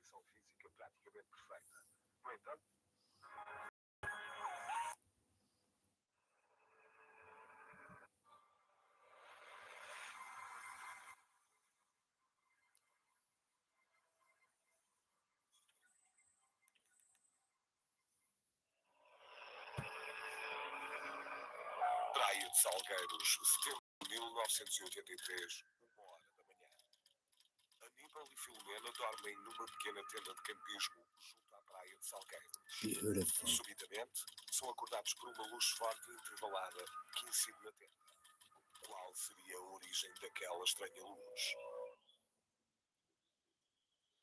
condição física praticamente perfeita. No entanto, Praia de Salgueiros, setembro de 1983, 1 hora da manhã. Aníbal e Filomena dormem numa pequena tenda de campismo junto à praia de Salgueiros. Beautiful. Subitamente, são acordados por uma luz forte e intervalada que incide na tenda. Qual seria a origem daquela estranha luz?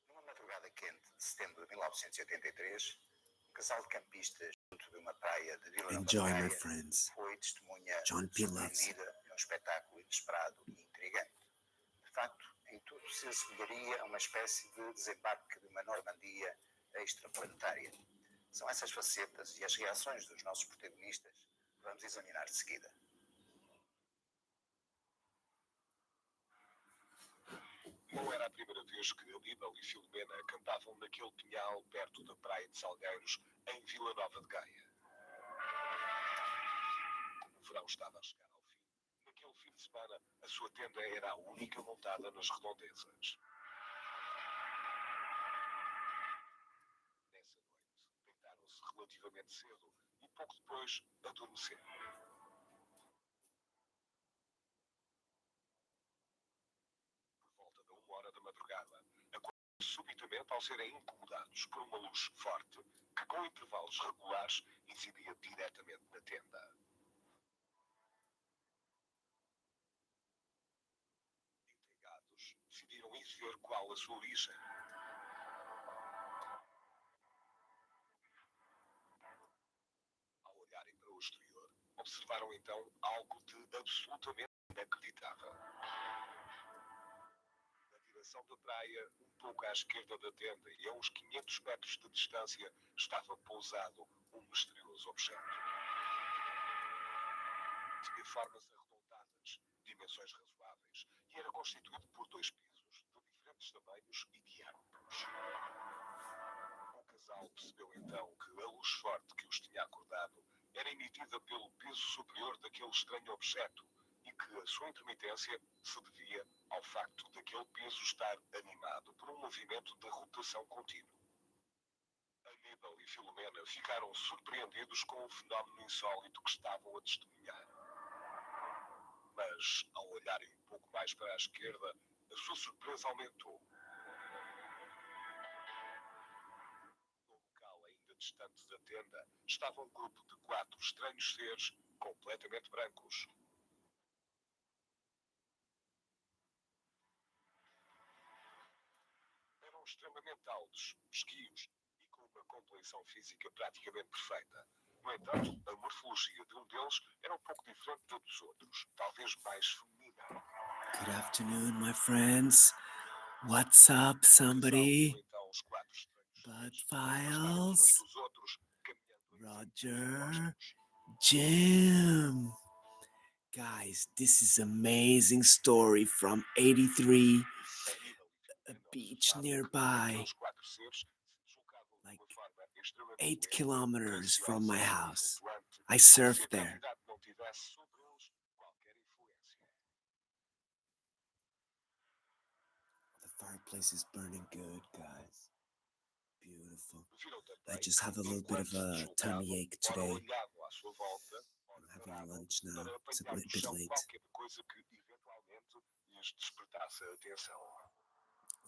Numa madrugada quente de setembro de 1983, um casal de campistas junto de uma praia de Vila Nova de Enjoy, my Gaia friends. foi testemunha John P. loves it. surpreendida num espetáculo inesperado e intrigante. De facto, em tudo se assemelharia a uma espécie de desembarque de uma Normandia extraplanetária. São essas facetas e as reações dos nossos protagonistas que vamos examinar de seguida. Não era a primeira vez que Aníbal e Filomena acampavam naquele pinhal perto da praia de Salgueiros, em Vila Nova de Gaia. Como o verão estava a chegar ao fim, naquele fim de semana a sua tenda era a única montada nas redondezas. Nessa noite, deitaram-se relativamente cedo e pouco depois adormeceram. Por volta da 1 hora da madrugada, acordaram subitamente ao serem incomodados por uma luz forte que, com intervalos regulares, incidia diretamente na tenda. Intrigados, decidiram ir ver qual a sua origem. Ao olharem para o exterior, observaram então algo de absolutamente inacreditável. Na direção da praia, um pouco à esquerda da tenda e a uns 500 metros de distância, estava pousado um misterioso objeto. Tinha formas arredondadas, dimensões razoáveis e era constituído por 2 pisos de diferentes tamanhos e diâmetros. O casal percebeu então que a luz forte que os tinha acordado era emitida pelo piso superior daquele estranho objeto e que a sua intermitência se devia ao facto daquele piso estar animado por um movimento de rotação contínuo. Aníbal e Filomena ficaram surpreendidos com o fenómeno insólito que estavam a testemunhar. Mas, ao olharem um pouco mais para a esquerda, a sua surpresa aumentou. No local ainda distante da tenda, estava um grupo de 4 estranhos seres completamente brancos. Eram extremamente altos, esguios e com uma complexão física praticamente perfeita. No entanto, a morfologia de um deles era um pouco diferente da dos outros, talvez mais feminina. Good afternoon, my friends. What's up, O casal somebody? viu então os 4 estranhos Bud seres afastaram-se uns Files? dos outros, caminhando em Roger? opostos. Jim? Guys, this is amazing story from 83, Aníbal e a Filomena beach observaram que nearby, aqueles 4 seres se deslocavam de like uma forma extremamente 8 lenta, kilometers from my graciosa e house. flutuante, I como se surf a there. gravidade não tivesse sobre eles qualquer influência. The fireplace is burning good, guys. Beautiful. Viram I também just have a que, little bit of enquanto se a deslocavam, tummy ache ora today. olhavam à sua volta, ora I'm having paravam lunch now. para It's a apanhar no bit chão late. qualquer coisa que eventualmente lhes despertasse a atenção.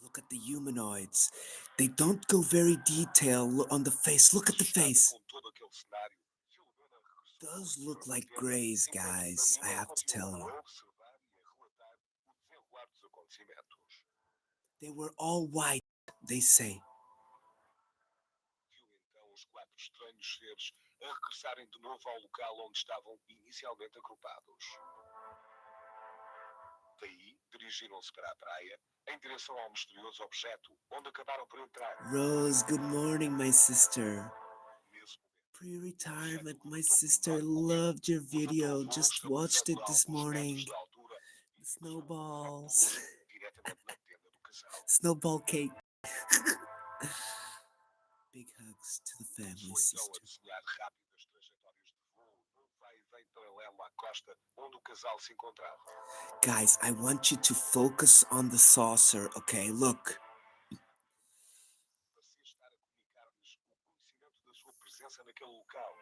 Look at the humanoids. They don't go very detailed on the face. Look at the Assustada face. com todo aquele cenário, Filomena regressou ao Those interior look da like tenda, grays, enquanto guys. I Aníbal have to tell continuou you. a observar e a relatar o desenrolar dos acontecimentos. They were all white, they say. Viu então os 4 estranhos seres a regressarem de novo ao local onde estavam inicialmente agrupados. Daí, dirigiram-se para a praia, em direção ao misterioso objeto, onde acabaram por entrar. Rose, good morning, my sister. Nesse momento, Pre-retirement, my sister loved your video. Just watched it this morning. The snowballs. diretamente na tenda do casal. Snowball cake. this to the family, Começou então a sister. desenhar rápidas trajetórias de voo num vai e vem paralelo à costa onde o casal se encontrava. Guys, I want you to focus on the saucer, okay? Look. Parecia estar a comunicar-lhes o conhecimento da sua presença naquele local.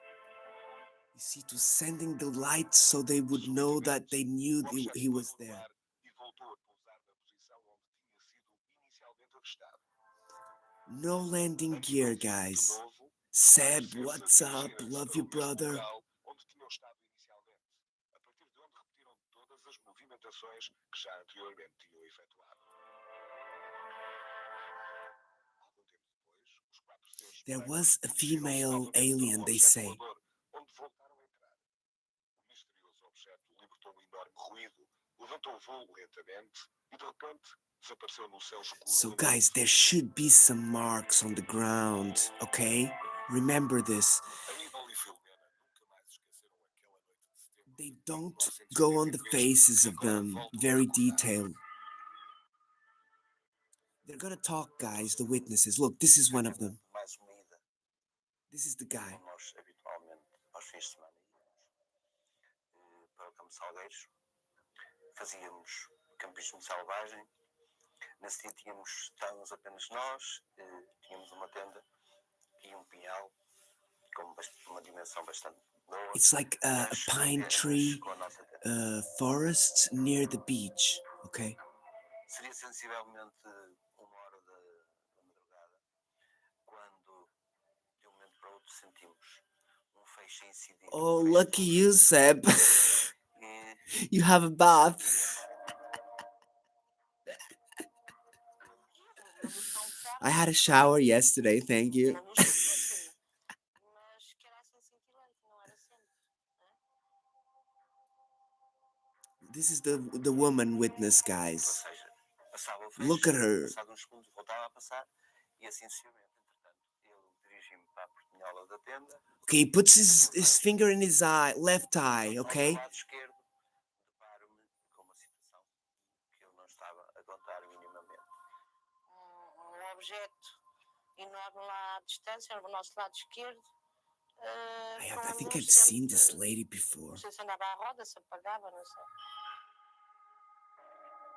You see, it was sending the light so they would know that they knew O objeto he foi was there. rodar e voltou a pousar na posição onde tinha sido inicialmente avistado. No landing A gear, nível de guys. novo, Seb, parecer-se what's up? dirigirem-se Love para you, o mesmo brother. local onde tinham estado inicialmente, a partir de onde repetiram todas as movimentações que já anteriormente tinham efetuado. Algum tempo depois, os quatro seres There supremos was a dirigiram-se female novamente alien, para o they objeto say. voador, onde voltaram a entrar. O misterioso objeto libertou um enorme ruído, levantou voo lentamente e, de repente, desapareceu no céu escuro. So, onde guys, there should be some marks on the ground, okay? Remember this. Aníbal e Filomena nunca mais esqueceram aquela noite de setembro. They don't go on the faces of them, very detailed. They're gonna talk, guys, the witnesses. Look, this is one of them. Mais uma ida, This is the guy. como nós habitualmente aos fins de semana íamos para o campo de Salgueiros. Fazíamos campismo selvagem. Nesse dia estávamos apenas nós, tínhamos uma tenda e um pinhal com uma dimensão bastante boa. It's like a pine tree forest near the beach, okay? Seria sensivelmente 1 hora da madrugada, quando de um momento para o outro sentimos feixe incidir. Oh, lucky you, Seb. E You have a bath. I had a shower yesterday, thank you. This is the woman witness, guys. passava o feixe, Look at her. passado segundos voltava a passar e assim sucessivamente. Entretanto, eu dirigi-me para a portinhola da tenda. Okay, he puts his finger in his left eye, okay? Ao lado esquerdo, deparo-me com uma situação que eu não estava a contar minimamente. Objeto enorme lá à distância, no nosso lado esquerdo. I think I've seen this lady before. Não sei se andava à roda, se apagava, não sei.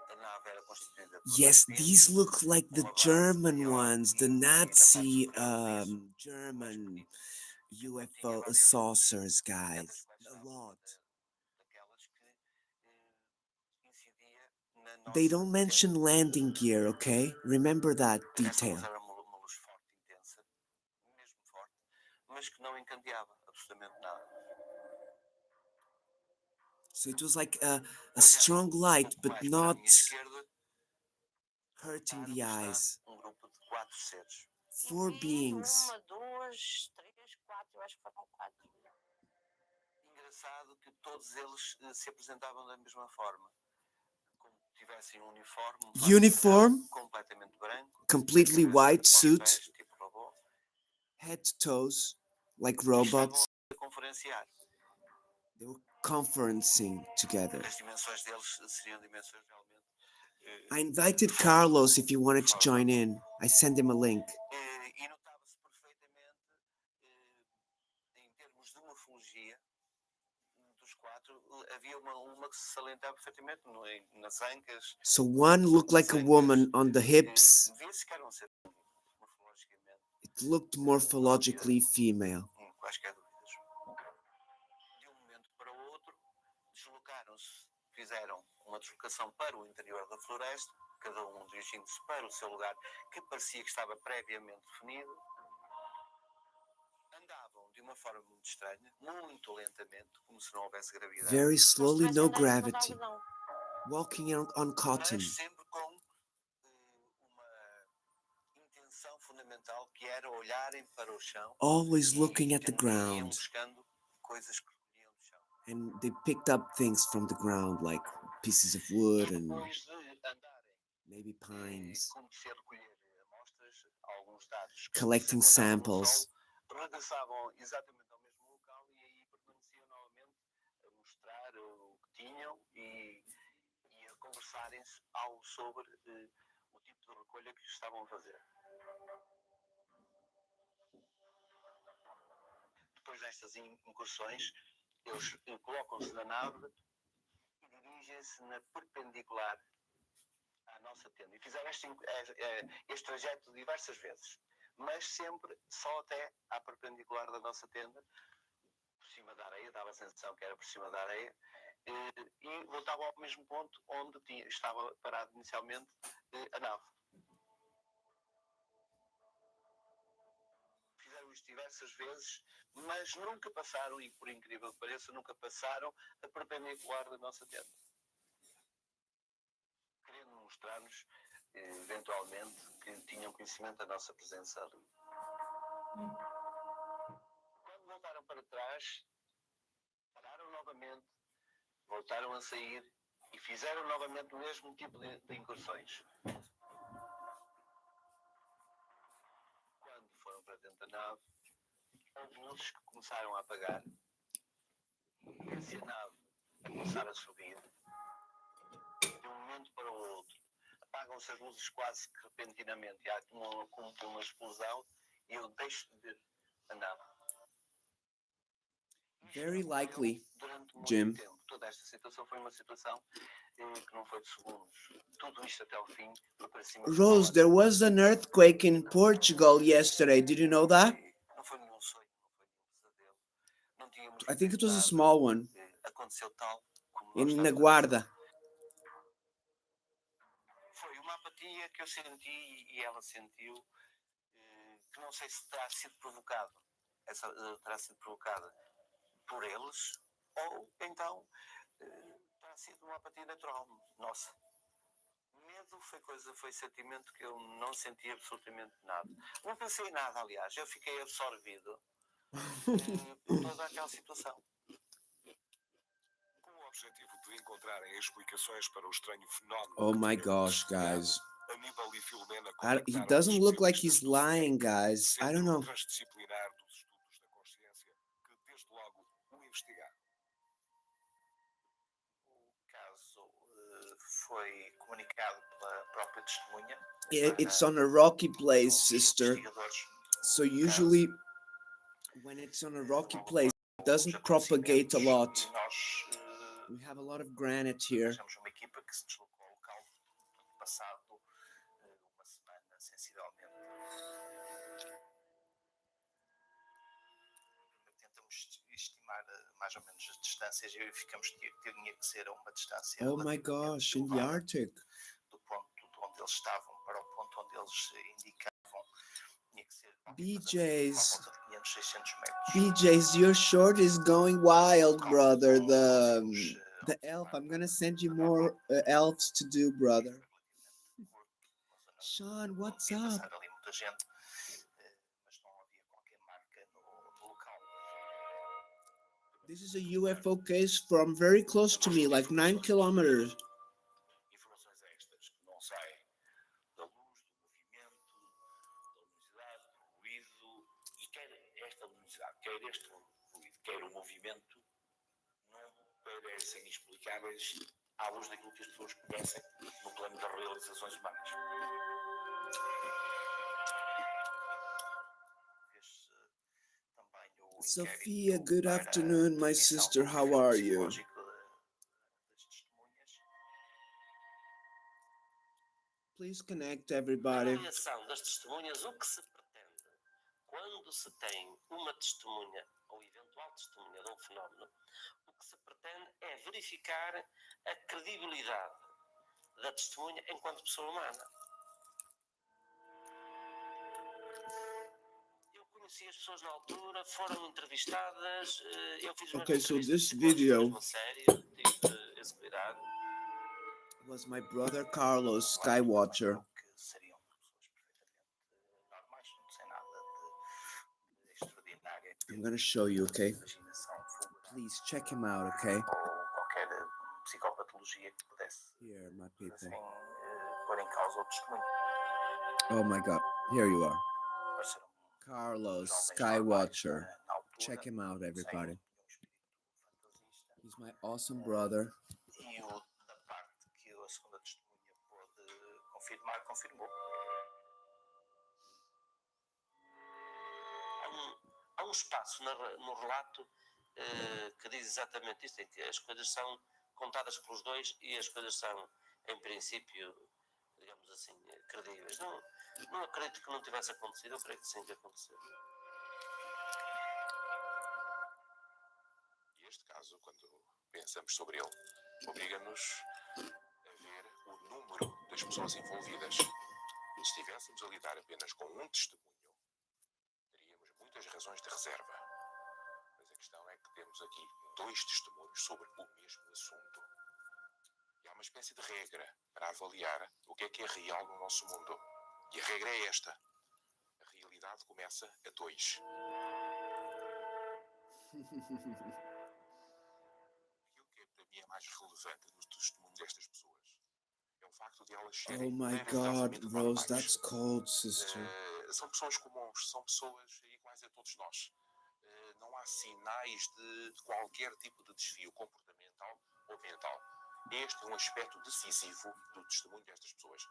A nave era constituída por Yes, dois these pisos, look like the uma base German maior ones, e the na parte Nazi superior do piso, mais German pequenito. UFO saucers, guys. A lot. Daquelas que incidia na nossa They don't mention tenda. landing gear, okay? Remember that Essa detail. luz era uma luz forte, intensa, mesmo forte, mas que não encandeava absolutamente nada. So it was like a strong light, but Mais para a not minha esquerda, hurting reparo the que está eyes. grupo de 4 seres. 4 beings. Uma, duas, três, quatro, eu acho que foram quatro. Engraçado que todos eles se apresentavam da mesma forma. Como tivessem um uniforme. Uniform? Completamente branco. Completely white suit. Pés, tipo robô. Head to toes, like Estavam robots. a conferenciar. They were conferencing together. As dimensões deles seriam dimensões realmente. I invited Carlos if you wanted to join in. I sent him a link. E notava-se perfeitamente, em termos de morfologia, dos quatro, havia uma que se salientava perfeitamente nas ancas. So one looked like a woman on the hips. Via-se que eram seres morfologicamente. It looked morphologically female. Quaisquer dúvidas. De um momento para o outro, deslocaram-se, fizeram uma deslocação para o interior da floresta, cada um dirigindo-se para o seu lugar, que parecia que estava previamente definido. Andavam de uma forma muito estranha, muito lentamente, como se não houvesse gravidade. Very slowly, no gravity. Não. Walking on cotton. Mas sempre com uma intenção fundamental, que era olharem para o chão. Always looking at the Iam ground. buscando coisas que recolhiam do chão. And they picked up things from the ground, like pieces of wood and Depois de andarem, maybe pines. conhecer, recolher amostras, alguns dados que Collecting se encontravam no samples. solo, regressavam exatamente ao mesmo local e aí permaneciam novamente a mostrar o que tinham e a conversarem-se algo sobre o tipo de recolha que estavam a fazer. depois destas incursões, eles colocam-se na nave e dirigem-se na perpendicular à nossa tenda. E fizeram este trajeto diversas vezes, mas sempre só até à perpendicular da nossa tenda, por cima da areia, dava a sensação que era por cima da areia, e voltavam ao mesmo ponto onde estava parado inicialmente a nave. Fizeram isto diversas vezes, mas nunca passaram, e por incrível que pareça, nunca passaram a perpendicular da nossa tenda. Querendo mostrar-nos, eventualmente, que tinham conhecimento da nossa presença ali. Quando voltaram para trás, pararam novamente, voltaram a sair e fizeram novamente o mesmo tipo de incursões. Quando foram para dentro da nave, houve luzes que começaram a apagar e se a nave a começar a subir, de um momento para o outro, apagam-se as luzes quase que repentinamente e há como uma explosão e eu deixo de ver a nave. Very likely, Durante muito Jim. tempo. Toda esta situação foi uma situação que não foi de segundos. Tudo isto até ao fim foi para cima. Rose, there was an earthquake in Portugal yesterday. Did you know that? Não foi nenhum sonho, não foi nenhum pesadelo. Não tínhamos I think it was a nada. small one Aconteceu tal como nós in estávamos a Guarda. Foi uma apatia que eu senti e ela sentiu, que não sei se terá sido provocada por eles ou então terá sido uma apatia natural nossa. Medo foi sentimento que eu não senti absolutamente nada. Não pensei em nada, aliás, eu fiquei absorvido por toda aquela situação. Com o objetivo de encontrarem explicações para o estranho fenómeno. Oh que my tinham gosh, investigado, guys. Aníbal e Filomena He contactaram doesn't look like especialistas he's do lying, guys. I don't Centro know. Transdisciplinar dos Estudos da Consciência, que desde logo o investigaram. O caso foi comunicado pela própria testemunha. It's on a rocky place, Dos sister. investigadores. So usually when it's on a rocky place, it doesn't propagate a lot. E nós We have a lot of granite here. temos uma equipa que se deslocou ao local passado uma semana, sensivelmente. Tentamos estimar mais ou menos as distâncias e ficamos que tinha que ser a uma distância. Oh my gosh, in the Arctic. Do ponto onde eles estavam para o ponto onde eles indicavam. Tinha que ser BJ's. uma volta de 500, 600 metros. BJ's, your short is going wild, brother. The elf. I'm gonna send you more elves to do, brother. Sean, what's up? Passar ali muita gente, mas não havia qualquer marca no local. This is a UFO case from very close to me, like 9 kilometers. Informações extras que não saem da luz, do movimento, da luminosidade, do ruído, e quer esta luminosidade, quer este ruído, quer o movimento, não parecem explicáveis à luz daquilo que as pessoas conhecem no plano das realizações humanas. Sophia, good afternoon, my sister. How are you? Please connect, everybody. Na avaliação das testemunhas, o que se pretende quando se tem uma testemunha ou eventual testemunha de um fenómeno, o que se pretende é verificar a credibilidade da testemunha enquanto pessoa humana. Eu conheci as pessoas na altura, foram entrevistadas, eu fiz uma Okay, so entrevista this psicológica video mesmo a sério, tive esse cuidado. was my brother Carlos, Skywatcher. Que seriam pessoas perfeitamente normais, sem nada de extraordinário. I'm gonna show you, okay? Imaginação, fuga, Please check him out, okay? ou qualquer psicopatologia que pudesse Here, my assim, people. pôr em causa o testemunho. Oh my God, here you are. Pareceram Carlos, jovens Skywatcher. normais, na altura, Check him out, sem everybody. nenhum espírito fantasista. He's my awesome brother. E o da parte que a segunda testemunha pôde confirmar, confirmou. Há um espaço no relato que diz exatamente isto, em que as coisas são contadas pelos dois e as coisas são, em princípio, digamos assim, credíveis. Não acredito que não tivesse acontecido, eu creio que sim que aconteceu. E este caso, quando pensamos sobre ele, obriga-nos a ver o número das pessoas envolvidas. Se estivéssemos a lidar apenas com um testemunho, teríamos muitas razões de reserva. Mas a questão é que temos aqui 2 testemunhos sobre o mesmo assunto. E há uma espécie de regra para avaliar o que é real no nosso mundo. E a regra é esta: a realidade começa a 2. Aquilo que para mim é mais relevante no testemunho destas pessoas é o facto de elas serem Oh my God, maravilhosamente Rose, normais. that's cold, sister. São pessoas comuns, são pessoas iguais a todos nós. Não há sinais de qualquer tipo de desvio comportamental ou mental. Este é um aspecto decisivo do testemunho destas pessoas.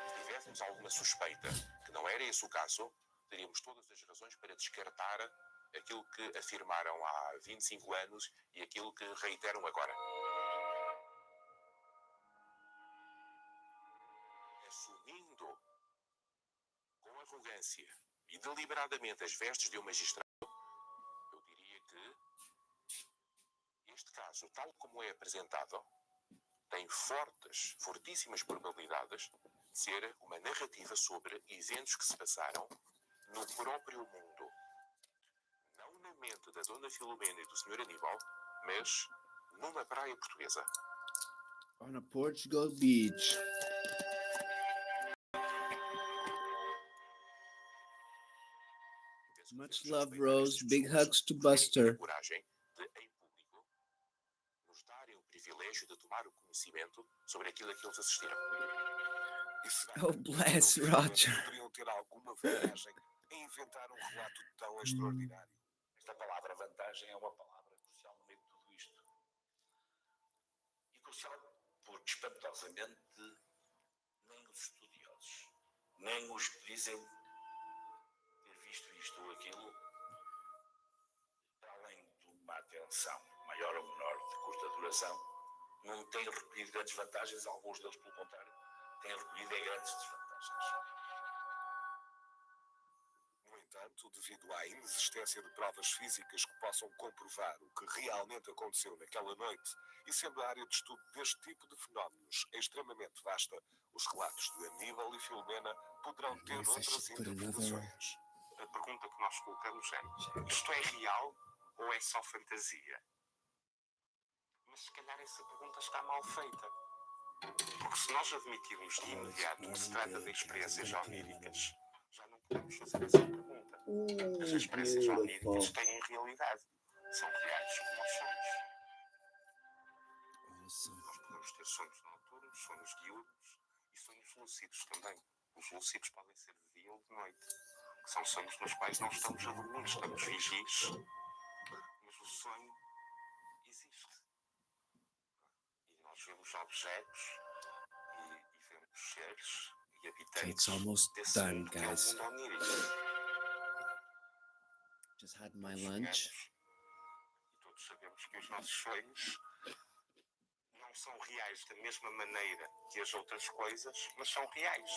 Se tivéssemos alguma suspeita que não era esse o caso, teríamos todas as razões para descartar aquilo que afirmaram há 25 anos e aquilo que reiteram agora. Assumindo com arrogância e deliberadamente as vestes de um magistrado, eu diria que este caso, tal como é apresentado, tem fortíssimas probabilidades de ser uma narrativa sobre eventos que se passaram no próprio mundo. Não na mente da Dona Filomena e do Sr. Aníbal, mas numa praia portuguesa. On a Portugal beach. Much love, Rose. Big hugs to Buster. Coragem de, em público, nos darem o privilégio de tomar o conhecimento sobre aquilo a que eles assistiram. E será Oh, bless Roger. poderiam ter alguma vantagem em inventar um relato tão extraordinário? Esta palavra vantagem é uma palavra crucial no meio de tudo isto. E crucial porque, espantosamente, nem os estudiosos, nem os que dizem ter visto isto ou aquilo, para além de uma atenção maior ou menor de curta duração, não têm recolhido grandes vantagens, alguns deles, pelo contrário, têm recolhido grandes desvantagens. No entanto, devido à inexistência de provas físicas que possam comprovar o que realmente aconteceu naquela noite, e sendo a área de estudo deste tipo de fenómenos extremamente vasta, os relatos de Aníbal e Filomena poderão ter If I outras should put another- interpretações. A pergunta que nós colocamos é: isto é real ou é só fantasia? Mas se calhar essa pergunta está mal feita. Porque se nós admitirmos de imediato que se trata de experiências oníricas, já não podemos fazer essa pergunta. As experiências oníricas têm realidade. São reais como os sonhos. Nós podemos ter sonhos noturnos, sonhos diurnos e sonhos lúcidos também. Os lúcidos podem ser de dia ou de noite. Que são sonhos nos quais não estamos a dormir, estamos vigis. Mas o sonho existe. E nós vemos objetos e vemos seres e habitantes It's almost desse done, mundo que é o guys. mundo onírico. Just had my Todos lunch. sonhamos e todos sabemos que os nossos sonhos não são reais da mesma maneira que as outras coisas, mas são reais.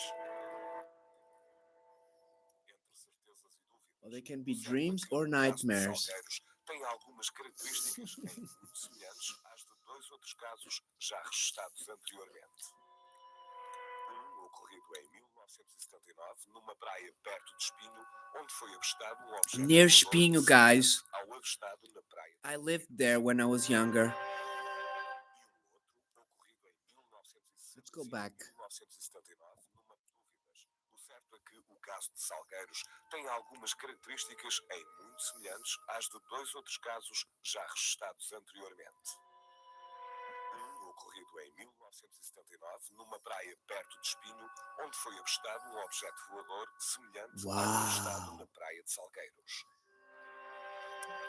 Entre certezas e dúvidas. Well, they can be O certo dreams é que or o caso de nightmares. Salgueiros tem algumas características muito semelhantes às de 2 outros casos já registados anteriormente. Um ocorrido em 1979, numa praia perto de Espinho, onde foi avistado um objeto Near voador Espinho, semelhante guys. ao avistado na praia. I lived there when I was younger. E um outro ocorrido em 1965 Let's go back. e 1979, numa de dúvidas. O certo é que o caso de Salgueiros tem algumas características muito semelhantes às de 2 outros casos já registados anteriormente. Um ocorrido em 1979, numa praia perto de Espinho, onde foi avistado um objeto voador semelhante ao avistado na praia de Salgueiros.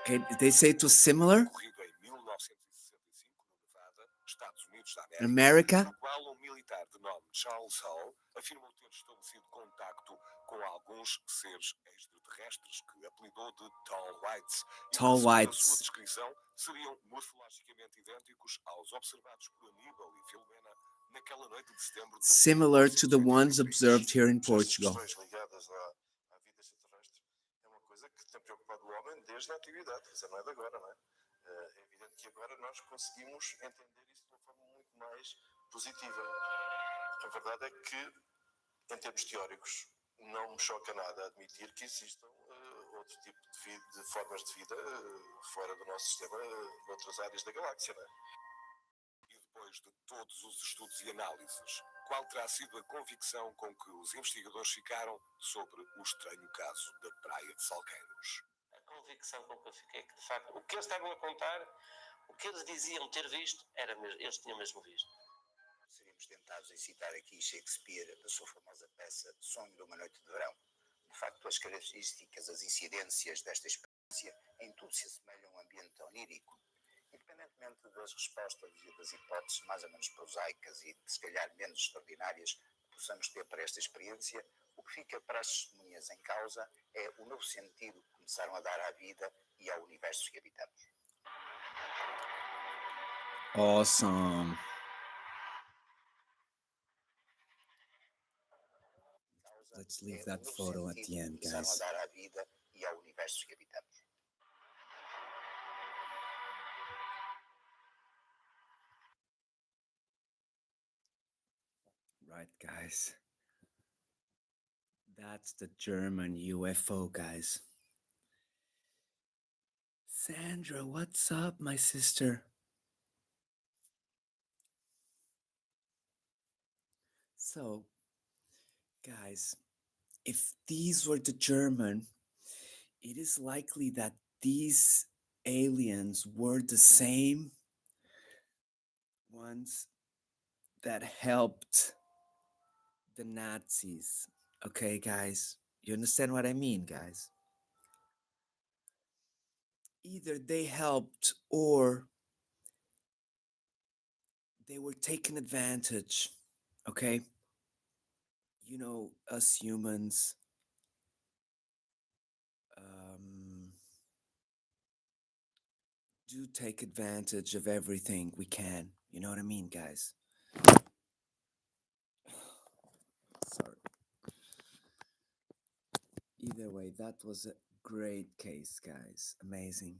Okay, did they say it was similar? Ocorrido em 1965, no Nevada, Estados Unidos da América, America? no qual um militar de nome Charles Hall afirmou ter estabelecido contacto com alguns seres extraterrestres que apelidou de Tall Whites e Tall que, segundo a Whites. sua descrição, seriam morfologicamente idênticos aos observados por Aníbal e Filomena naquela noite de setembro de Similar to the ones 1983. observed here in As Portugal. questões ligadas à vida extraterrestre é uma coisa que tem preocupado o homem desde a antiguidade, quer dizer, não é de agora, não é? É evidente que agora nós conseguimos entender isso de uma forma muito mais positiva. A verdade é que, em termos teóricos, não me choca nada admitir que existam outro tipo de formas de vida fora do nosso sistema, noutras áreas da galáxia, não é? E depois de todos os estudos e análises, qual terá sido a convicção com que os investigadores ficaram sobre o estranho caso da praia de Salgueiros? A convicção com que eu fiquei é que, de facto, o que eles estavam a contar, o que eles diziam ter visto, eles tinham mesmo visto. Seríamos tentados em citar aqui Shakespeare, da sua famosa peça Sonho de uma Noite de Verão. De facto, as características, as incidências desta experiência, em tudo se assemelham a um ambiente onírico. Independentemente das respostas e das hipóteses mais ou menos prosaicas e, se calhar, menos extraordinárias que possamos ter para esta experiência, o que fica para as testemunhas em causa é o novo sentido que começaram a dar à vida e ao universo que habitamos. Awesome. Let's leave that photo at the end, começaram a guys. dar à vida e ao universo que habitamos. Right, guys. That's the German UFO, guys. Sandra, what's up, my sister? So, guys, if these were the German, it is likely that these aliens were the same ones that helped the Nazis. Okay, guys? You understand what I mean, guys? Either they helped or they were taken advantage. Okay? You know, us humans, do take advantage of everything we can. You know what I mean, guys? Sorry. Either way, that was a great case, guys. Amazing.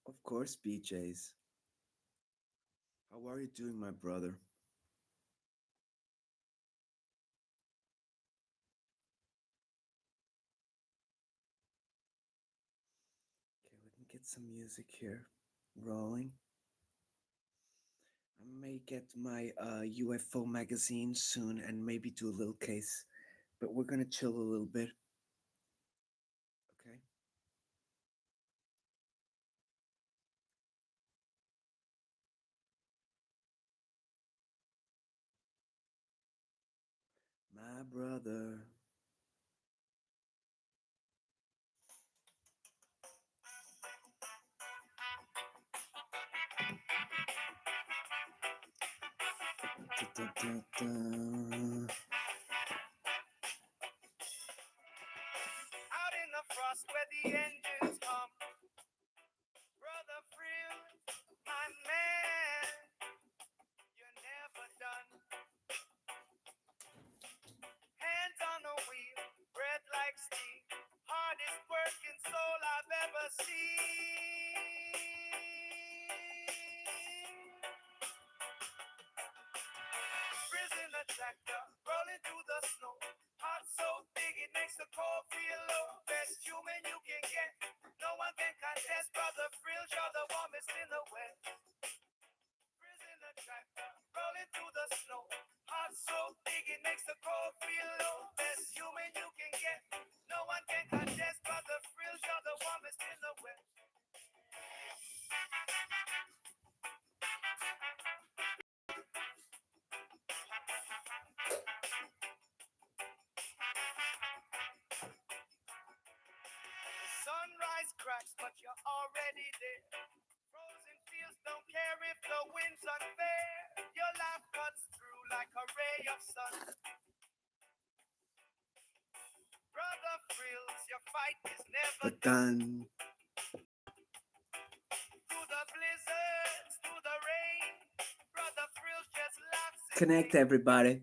Of course, BJs. How are you doing, my brother? Okay, let me get some music here rolling. I may get my UFO magazine soon and maybe do a little case, but we're gonna chill a little bit. Okay. My brother. Da-da-da-da. Out in the frost where the engines hum, Brother Frill, my man, you're never done. Hands on the wheel, breath like steel, hardest working soul I've ever seen. Prison a tractor, rolling through the snow, heart so big it makes the cold feel low. Best human you can get, no one can contest. Brother Frill, you're the warmest in the West. Prison a tractor, rolling through the snow, heart so big it makes the cold feel low. Best human you can get, no one can contest. Brother Frill, you're the warmest in the West. fight is never but done. through the blizzards, through the rain. Brother Frills just laughs and Connect everybody.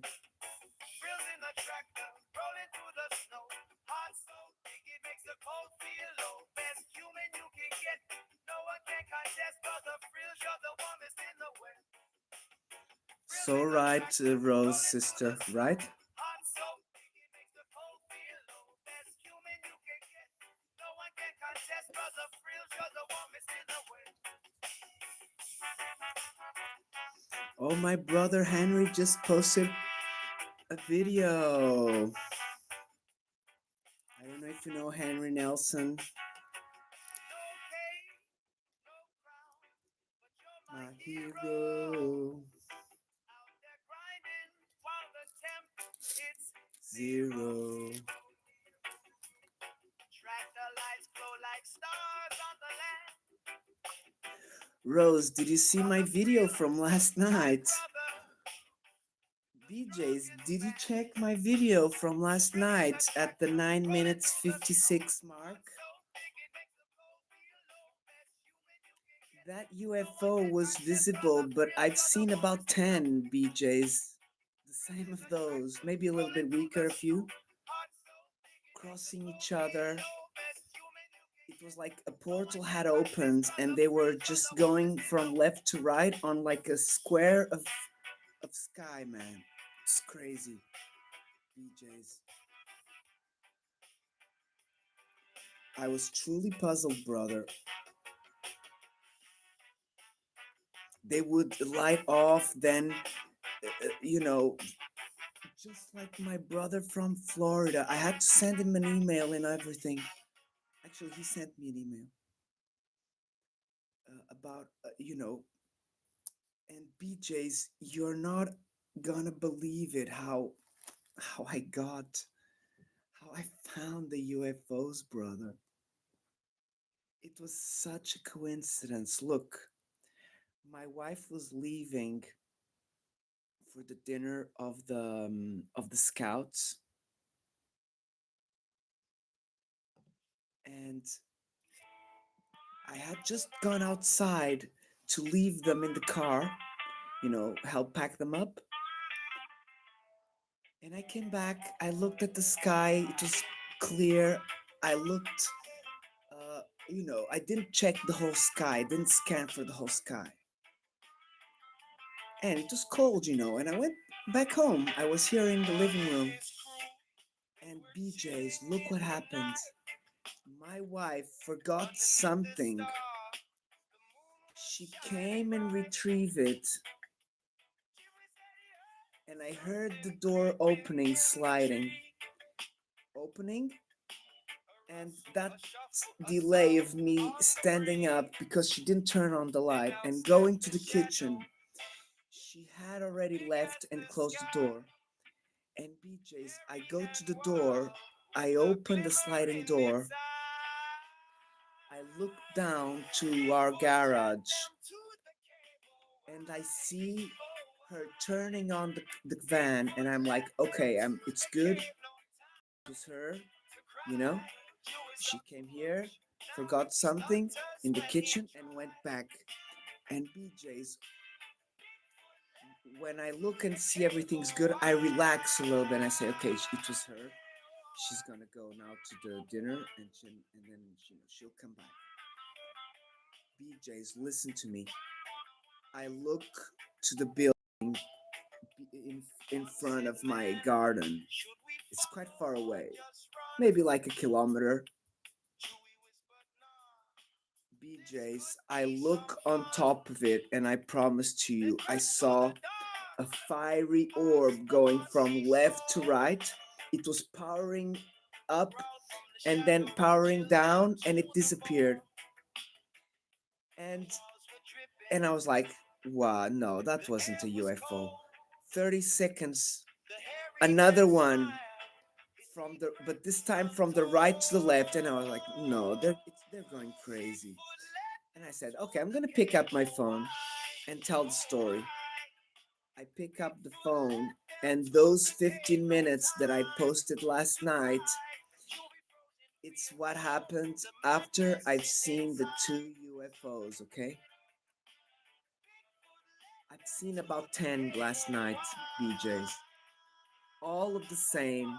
Frills in the tractor, rolling through the snow. Heart so big it makes the cold feel low. Best human you can get. No one can contest. Brother Frills, you're the warmest in the west. So right, Rose sister, right? Heart so big it makes the cold feel low. Best human you can get. No one can contest. Brother Frills, you're the warmest in the west. Oh, my brother Henry just posted a video. I don't know if you know Henry Nelson, No cave, no crown, but you're my my hero. hero. Out there grinding while the temp hits Zero. tractor lights glow like stars on the land. Rose, did you see my video from last night? Brother, BJs, did you check my video from last night at the 9 minutes 56 mark? That UFO was visible, but I've seen about 10 BJs. The same of those, maybe a little bit weaker, a few, crossing each other. It was like a portal had opened and they were just going from left to right on like a square of sky, man. It's crazy. BJs. I was truly puzzled, brother. They would light off, then, just like my brother from Florida. I had to send him an email and everything. Actually, he sent me an email about, and BJs, you're not gonna believe it, how I found the UFOs, brother. It was such a coincidence. Look, my wife was leaving for the dinner of the scouts, and I had just gone outside to leave them in the car, help pack them up. And I came back, I looked at the sky, it was clear. I looked, I didn't check the whole sky, I didn't scan for the whole sky. And it was cold, and I went back home. I was here in the living room. And BJs, look what happened. My wife forgot something. She came and retrieved it. And I heard the door opening, sliding. Opening. And that delay of me standing up because she didn't turn on the light and going to the kitchen. She had already left and closed the door. And BJs, I go to the door. I open the sliding door. I look down to our garage and I see her turning on the van, and I'm like, okay, it's good. It was her, she came here, forgot something in the kitchen and went back. And BJ's, when I look and see everything's good, I relax a little bit and I say, okay, it was her. She's gonna go now to the dinner and then she'll come back. BJ's, listen to me. I look to the building in front of my garden. It's quite far away, maybe like a kilometer. BJ's, I look on top of it and I promise to you, I saw a fiery orb going from left to right. It was powering up and then powering down and it disappeared. And I was like, wow, no, that wasn't a UFO. 30 seconds, another one but this time from the right to the left, and I was like, no, they're going crazy. And I said, okay, I'm gonna pick up my phone and tell the story. I pick up the phone, and those 15 minutes that I posted last night, It's what happened after I've seen the two UFOs, okay? I've seen about 10 last night, BJs. All of the same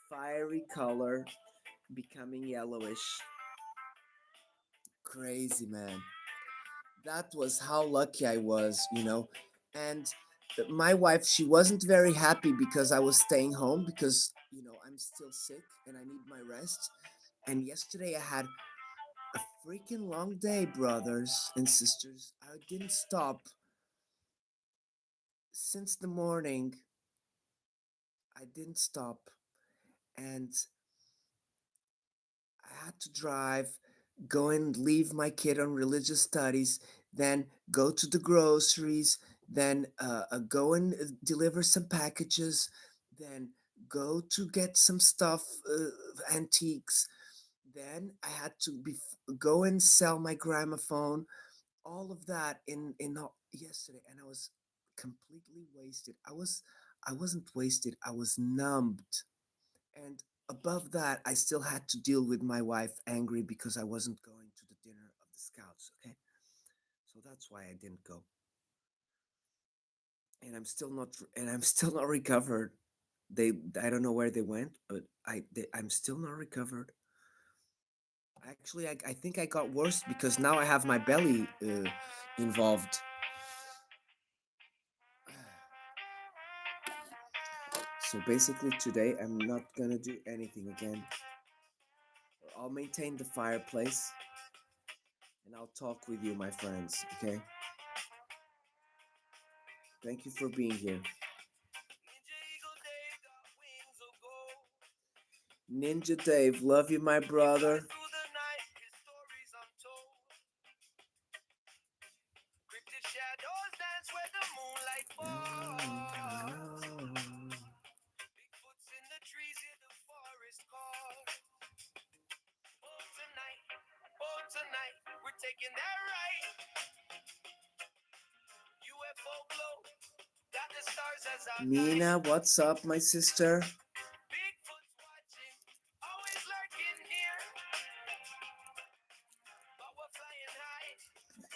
fiery color becoming yellowish. Crazy, man. That was how lucky I was. And my wife, she wasn't very happy because I was staying home because I'm still sick and I need my rest. And yesterday I had a freaking long day, brothers and sisters. I didn't stop since the morning. I didn't stop. And I had to drive, go and leave my kid on religious studies, then go to the groceries, then go and deliver some packages, then go to get some stuff, antiques. Then I had to go and sell my gramophone. All of that yesterday, and I was completely wasted. I wasn't wasted. I was numbed. And above that, I still had to deal with my wife angry because I wasn't going to the dinner of the scouts, okay? So that's why I didn't go. And I'm still not recovered. I don't know where they went, but I'm still not recovered. Actually, I think I got worse because now I have my belly involved. So basically today I'm not gonna do anything again. I'll maintain the fireplace and I'll talk with you, my friends, okay? Thank you for being here. Ninja Dave, love you, my brother. Mina, what's up, my sister?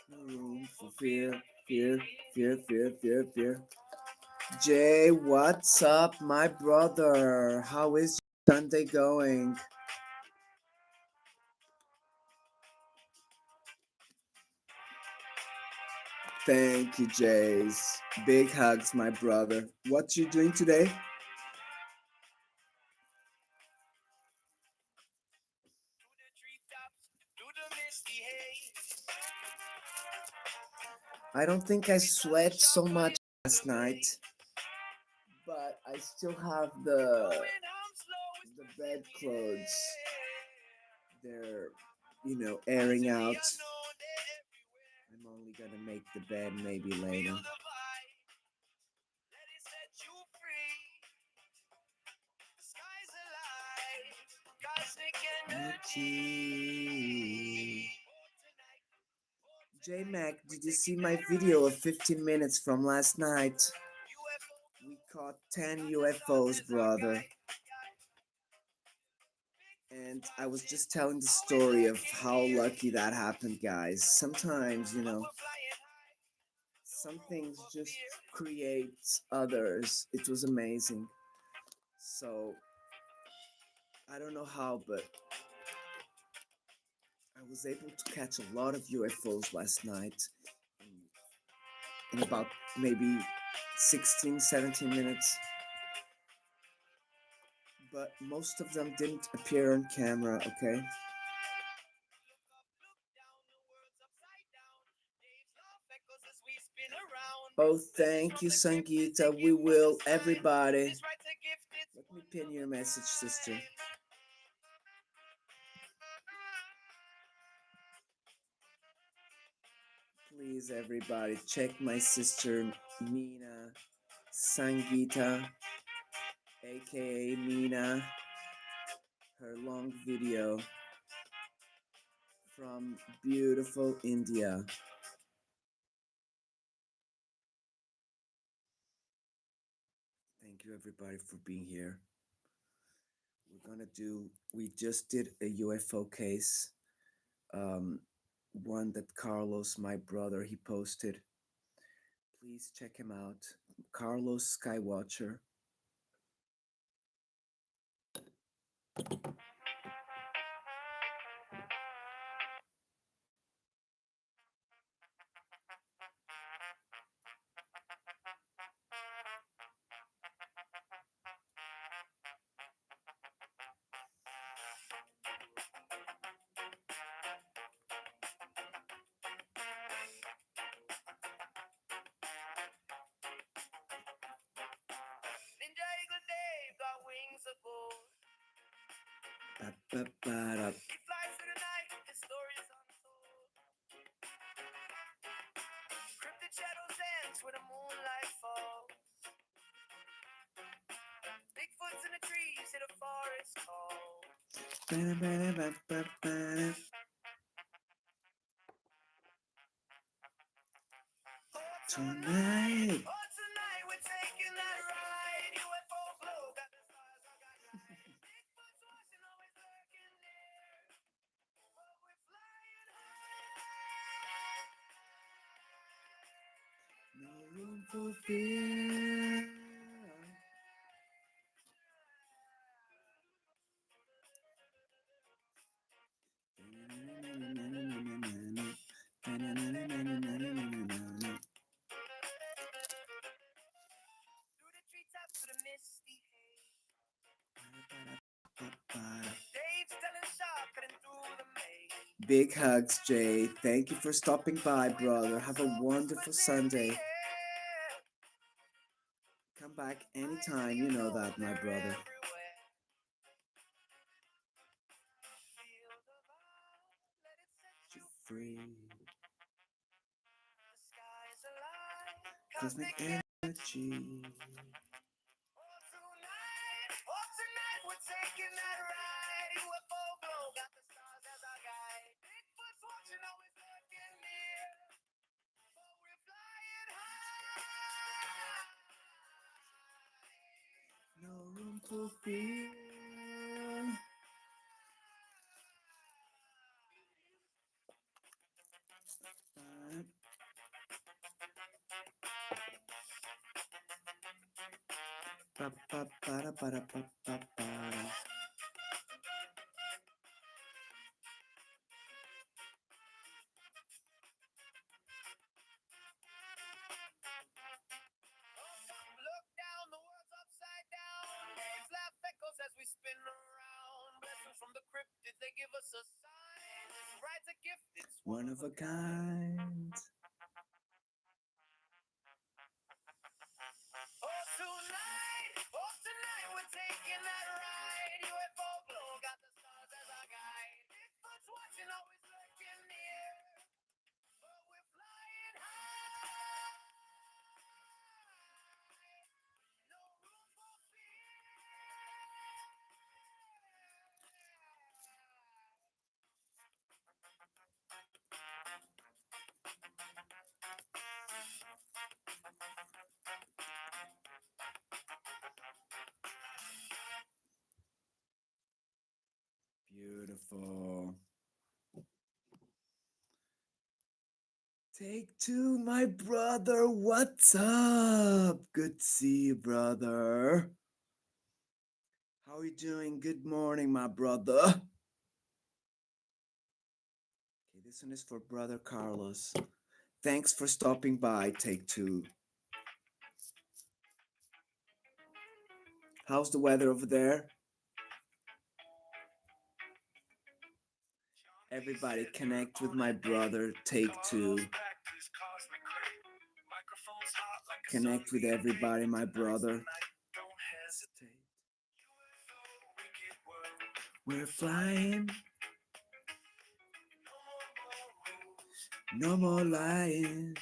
No room for fear, fear, fear, fear, fear, fear. Jay, what's up, my brother? How is your Sunday going? Thank you, Jays. Big hugs, my brother. What you doing today? I don't think I sweat so much last night, but I still have the bed clothes. They're airing out. I'm only gonna make the bed maybe later. J Mac, did you see my video of 15 minutes from last night? We caught 10 UFOs, brother. And I was just telling the story of how lucky that happened, guys. Sometimes, some things just create others. It was amazing. So, I don't know how, but I was able to catch a lot of UFOs last night in about maybe 16, 17 minutes. But most of them didn't appear on camera, okay? Oh, thank you, Sangeeta. We will, everybody. Let me pin your message, sister. Please, everybody, check my sister, Mina Sangeeta, aka Mina, her long video from beautiful India. Thank you, everybody, for being here. We just did a UFO case, one that Carlos, my brother, he posted. Please check him out, Carlos Skywatcher. Ninja Eagle Dave got wings of gold. Ba-ba-ba-da. He flies through the night, his stories untold. Cryptid shadows dance where the moonlight falls. Bigfoot's in the trees, hear the forest call. Ba-da-ba-da-ba-ba-ba-da. Tonight. Oh, tonight we're taking that ride. UFO glow, got the stars, I got guide. Bigfoot's watching, always lurking near. But we're flying high. No room for fear. Through the treetops to the misty haze. Dave's telling sharp, cutting through the maze. Big hugs, Jay. Thank you for stopping by, brother. Have a wonderful Sunday. Come back anytime, you know that, my brother. You're free. Cosmic energy. Tonight we're taking that ride. UFO glow, got the stars as our guide. Bigfoot's watching, always looking near. But we're flying high. No room for fear. Ba-ba-ba-da-ba-da-ba-ba-ba. Look down, the world's upside down. Waves laugh echoes as we spin around. Blessings from the cryptids, they give us a sign. This ride's a gift, it's One of a kind. Oh, tonight we're taking that ride. UFO glow, got the stars as our guide. Bigfoot's watching, always lurking near. But we're flying high. No room for fear. Beautiful. Take two, my brother. What's up? Good to see you, brother. How are you doing? Good morning, my brother. Okay, this one is for brother Carlos. Thanks for stopping by, Take Two. How's the weather over there? Everybody connect with my brother, Take Two. Connect with everybody, my brother. We're flying. No more lying.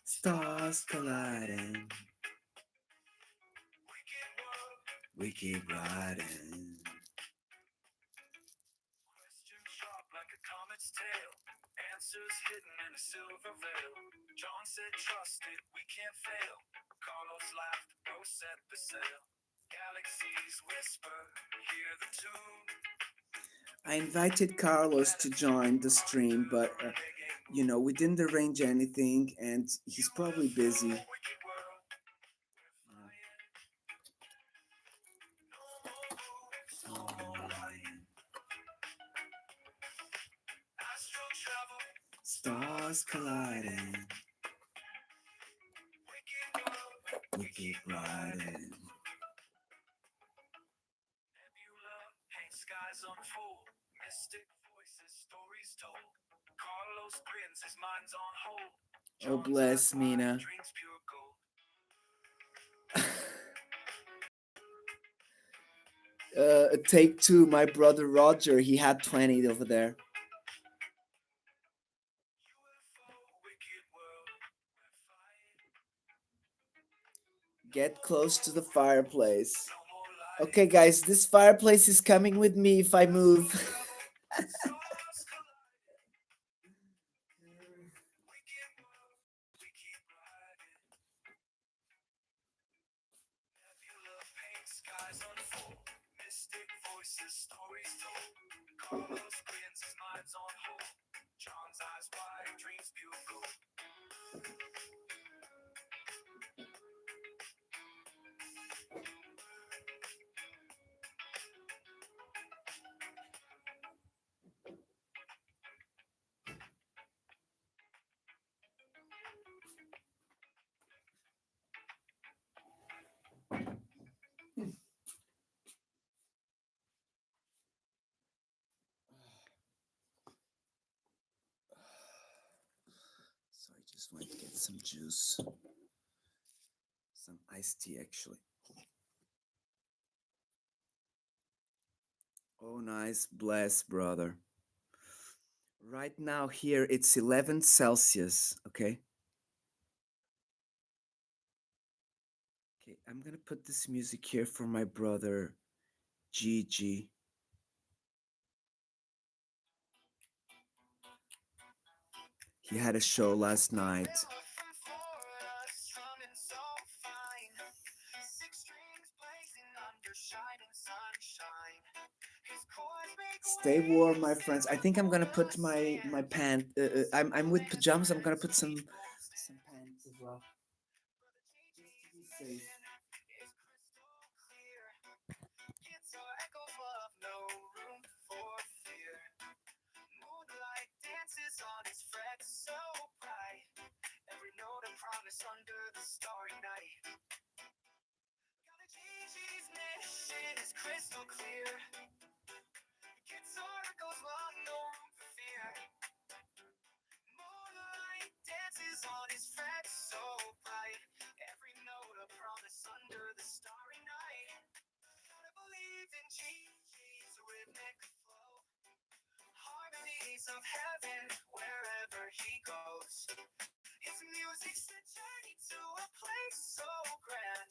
Stars colliding. We keep riding. Question sharp like a comet's tail. Answers hidden in a silver veil. John said, trust it, we can't fail. Carlos laughed, Rose set the sail. Galaxies whisper, hear the tune. I invited Carlos to join the stream, but you know, we didn't arrange anything, and he's probably busy. Wicked world, no more lying. Astral travel, Stars colliding, wicked world, we keep riding. nebula, paint skies unfold. Mystic voices, stories told. Carlos grins, his mind's on hold. Oh, bless Mina. Dreams pure gold. Take two, my brother Roger, he had 20 over there. UFO, wicked world, we're flying. Get close to the fireplace. No more lying. Okay, guys, this fireplace is coming with me if I move. Stars colliding. Wicked world, we keep riding. Nebula, paint skies unfold. Mystic voices, stories told. Carlos grins, his mind's on hold. John's eyes wide, dreams pure gold. So I just went to get some juice. Some iced tea, actually. Oh, nice. Bless, brother. Right now here it's 11 Celsius, okay? Okay, I'm gonna put this music here for my brother Gigi. He had a show last night. From Florida, strumming so fine. Six strings blazing under shining sunshine. His chords make Stay warm, my friends. I think I'm gonna put my pant. I'm with pajamas. I'm gonna put some pants as well. Just to be safe. is crystal clear. Guitar echoes love, no room for fear. Moonlight dances on his frets so bright. Every note a promise under the starry night. Got a Gigi's mission is crystal clear. Guitar echoes love, no room for fear. Moonlight dances on his frets so bright. Every note a promise under the starry night. Gotta believe in Gigi's rhythmic flow. Harmonies of heaven wherever he goes. His music's the journey to a place so grand,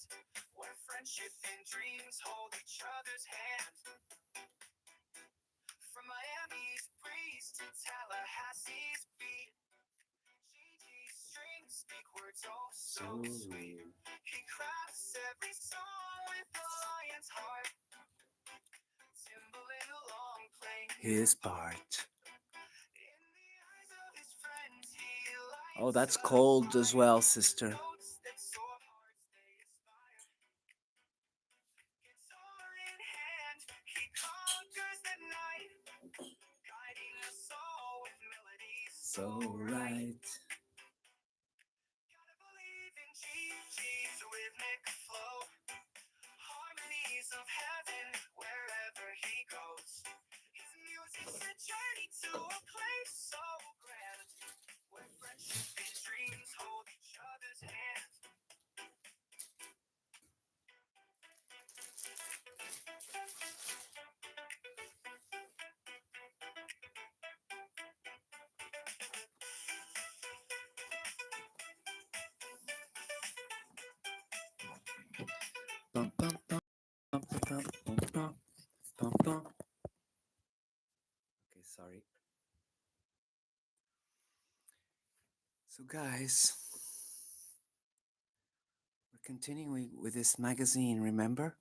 where friendship and dreams hold each other's hand. From Miami's breeze to Tallahassee's beat, Gigi's strings speak words oh so sweet. He crafts every song with a lion's heart, cymbal along playing His part. in the eyes of his friends. He Oh, lights that's a cold as well, fire. sister. Notes that soar hearts they aspire. Guitar in hand, he conquers the night, guiding us all with melodies So right. Gotta believe in Gigi's rhythmic flow. Harmonies of heaven wherever he goes. His music's a journey to a place so grand, where friendship and dreams hold each other's hands. Bum, bum, bum, bum, bum, bum, bum, bum, bum. Okay, sorry. So, guys, we're continuing with this magazine, remember?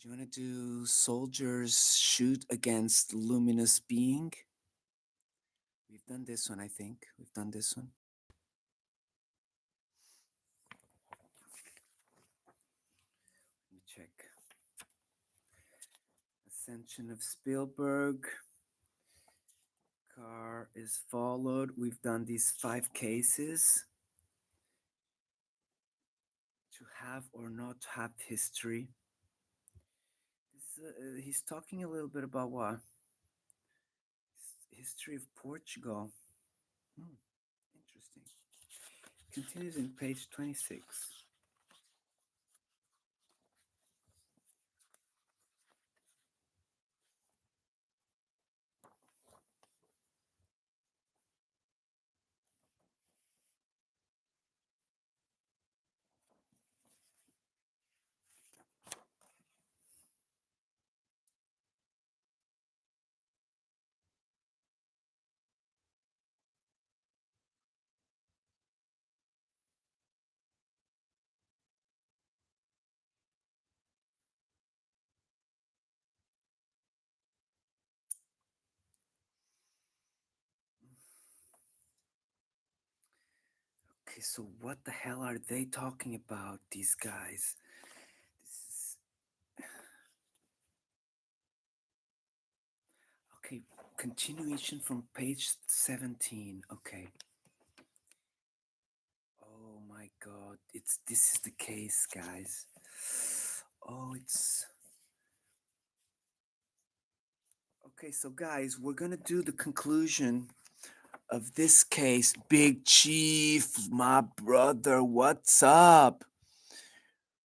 Do you want to do soldiers shoot against luminous being? We've done this one, I think. We've done this one. Let me check. Ascension of Spielberg. Car is followed. We've done these 5 cases. To have or not have history. He's talking a little bit about what? History of Portugal. Interesting. Continues in page 26. Okay, so what the hell are they talking about, these guys? Okay, continuation from page 17. Okay. Oh my god, this is the case, guys. Oh, it's okay. So, guys, we're gonna do the conclusion of this case. Big Chief, my brother, what's up?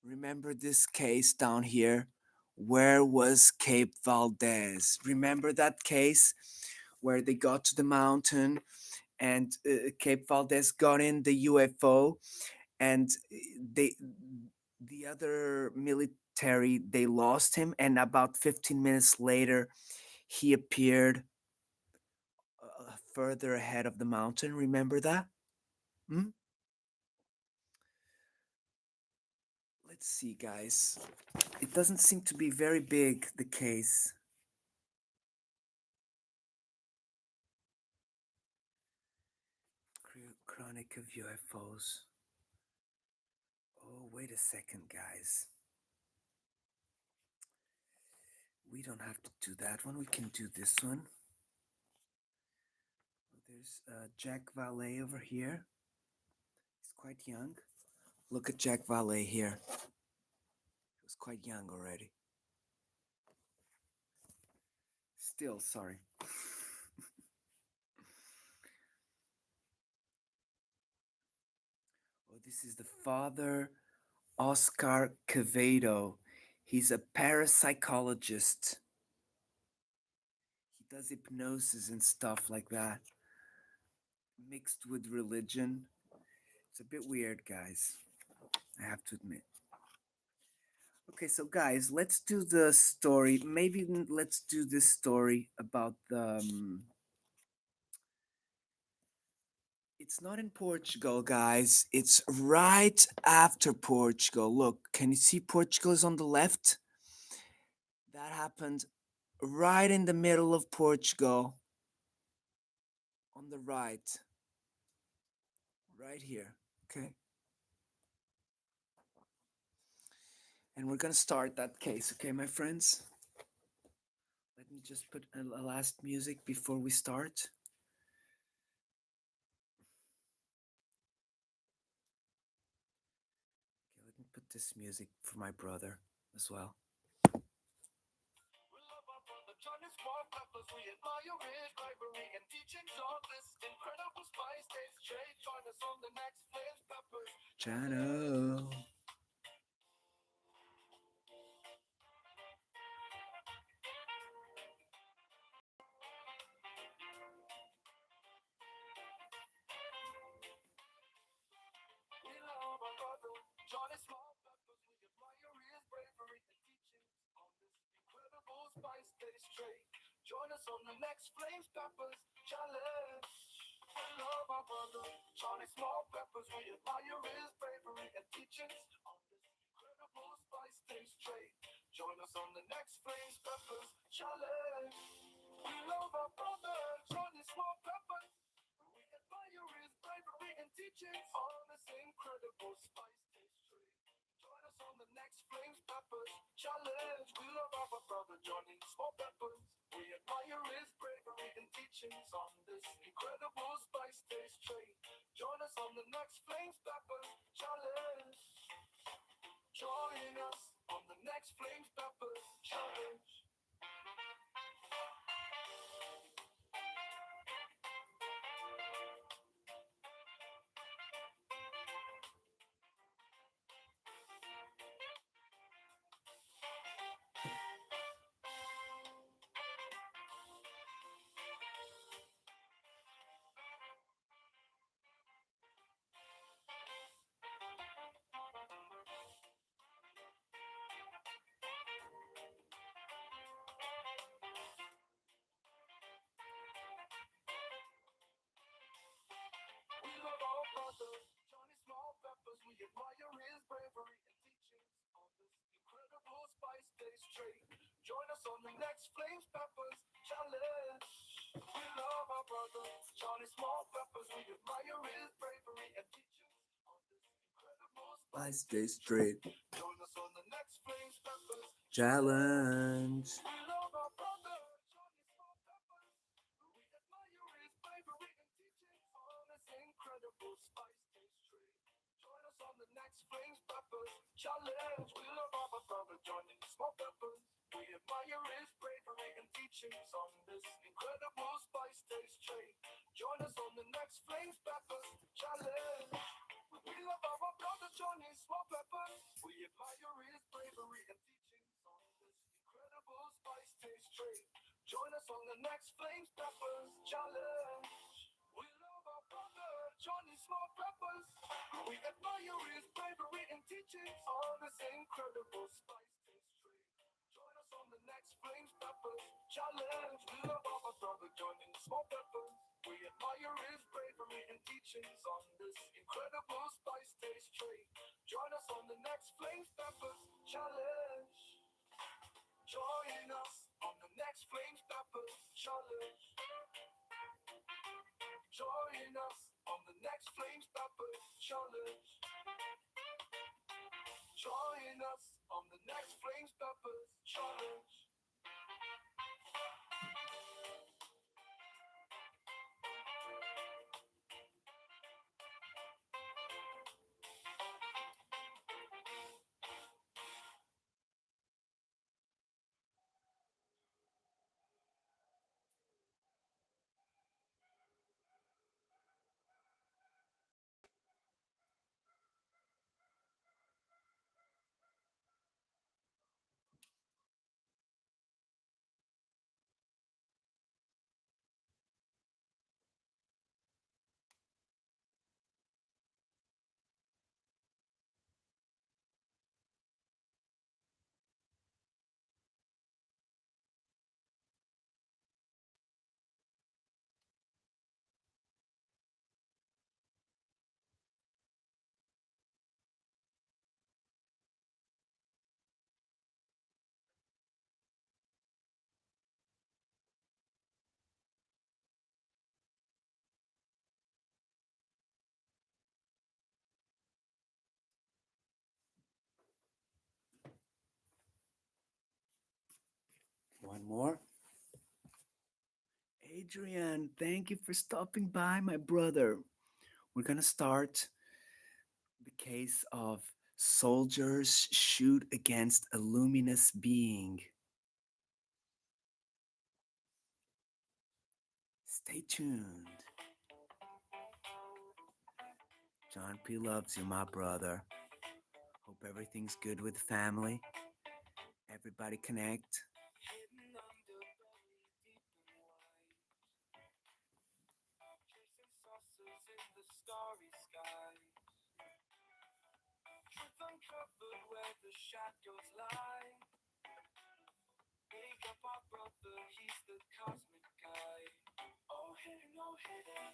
Remember this case down here? Where was Cape Valdez? Remember that case where they got to the mountain and Cape Valdez got in the UFO and the other military, they lost him, and about 15 minutes later he appeared further ahead of the mountain. Remember that? Let's see, guys. It doesn't seem to be very big, the case. Chronic of UFOs. Oh, wait a second, guys. We don't have to do that one. We can do this one. There's Jack Valet over here. He's quite young. Look at Jack Valet here. He was quite young already. Still, sorry. Oh, this is the father, Oscar Quevedo. He's a parapsychologist. He does hypnosis and stuff like that, mixed with religion. It's a bit weird, guys. I have to admit. Okay, so guys, let's do the story. Maybe let's do this story about the. It's not in Portugal, guys. It's right after Portugal. Look, can you see Portugal is on the left? That happened right in the middle of Portugal. On the right. Right here. Okay. And we're going to start that case, okay, my friends? Let me just put a last music before we start. Okay, let me put this music for my brother as well. Channel. Join us on the next Flames Peppers challenge. We love our brother, Johnny Small Peppers. We admire his bravery and teachings on this incredible spice taste trade. Join us on the next Flames Peppers challenge. We love our brother, Johnny Small Peppers. We admire his bravery and teachings on this incredible spice taste tree. Join us on the next Flames Peppers challenge. We love our brother, Johnny Small Peppers. We admire his bravery and teachings on this incredible spice taste tree. Join us on the next Flames Peppers challenge. Join us on the next Flames Peppers challenge. We love our brother, Johnny Small Peppers. We admire his bravery and teachings on this incredible spice taste tree. Join us on the next Flames Peppers challenge. We love our brother, Johnny Small Peppers. We admire his bravery and teachings on this incredible Spice Taste Tree Join us on the next Flames Peppers challenge. We love our brother, Johnny Small Peppers. We admire his bravery and teachings on this incredible spice taste tree. Join us on the next Flames Peppers challenge. We love our brother, Johnny Small Peppers. We admire his bravery and teachings on this incredible spice taste tree. Join us on the next Flames Peppers challenge. We love our brother, Johnny Small Peppers. We admire his bravery and teachings on this incredible spice taste tree. Join us on the next Flames Peppers challenge. We love our brother, Johnny Small Peppers. We admire his bravery and teachings on this incredible spice taste tree. Join us on the next Flames Peppers challenge. We love our brother, Johnny Small Peppers. We admire his bravery and teachings on this incredible spice taste tree. Join us on the next Flames Peppers challenge. Join us on the next Flames Peppers challenge. Join us on the next Flames Peppers challenge. Join us on the next Flames Peppers challenge. One more. Adrian, thank you for stopping by, my brother. We're gonna start the case of soldiers shoot against a luminous being. Stay tuned. John P loves you, my brother. Hope everything's good with the family. Everybody connect. Hidden underbelly, deep and wide. Chasing saucers in the starry sky. Truth uncovered where the shadows lie. Wake up our brother, he's the cosmic guide. Oh hidden, oh hidden.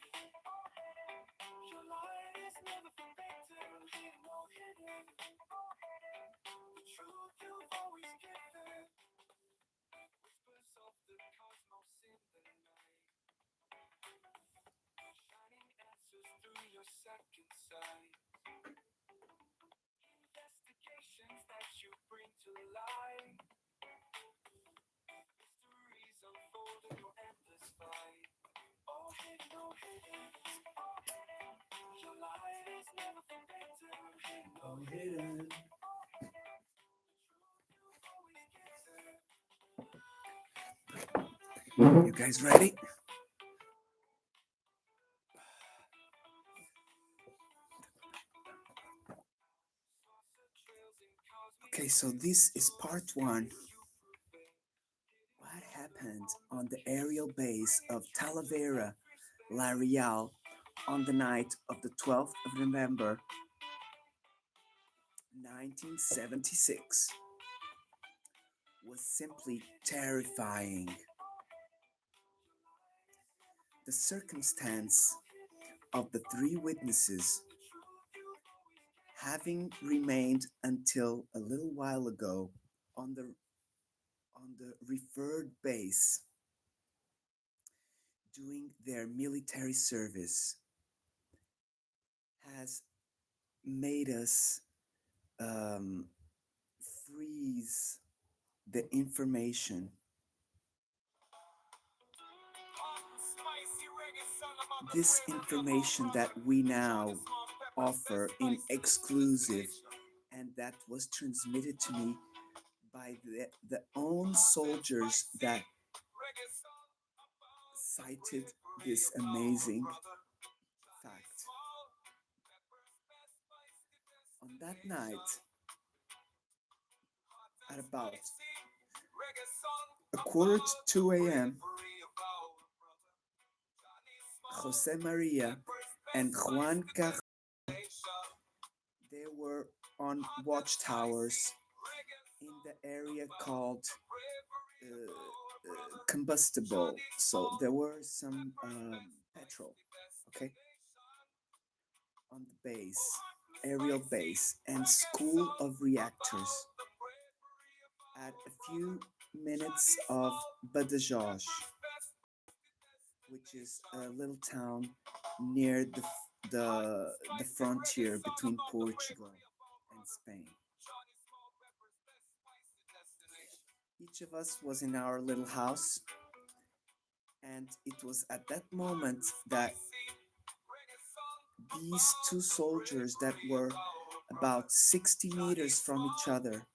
Your light is never forbidden. Hidden, oh hidden. The truth you've always given. your second sight. Investigations that you bring to light. Mysteries unfold in your endless fight. All hidden, all hidden, all hidden. Your light is never forbidden. Hidden, all hidden. You guys ready? Okay, so this is part one. What happened on the aerial base of Talavera, La Real, on the night of the 12th of November, 1976 was simply terrifying. The circumstance of the three witnesses having remained until a little while ago on the referred base doing their military service has made us freeze the information. This information that we now offer in exclusive and that was transmitted to me by the own soldiers that cited this amazing fact. On that night, at about a quarter to 2 a.m., Jose Maria and Juan Carlos, they were on watchtowers in the area called combustible. So there were some petrol, okay, on the base, aerial base, and school of reactors at a few minutes of Badajoz, which is a little town near the frontier between Portugal and Spain. Each of us was in our little house, and it was at that moment that these two soldiers that were about 60 meters from each other,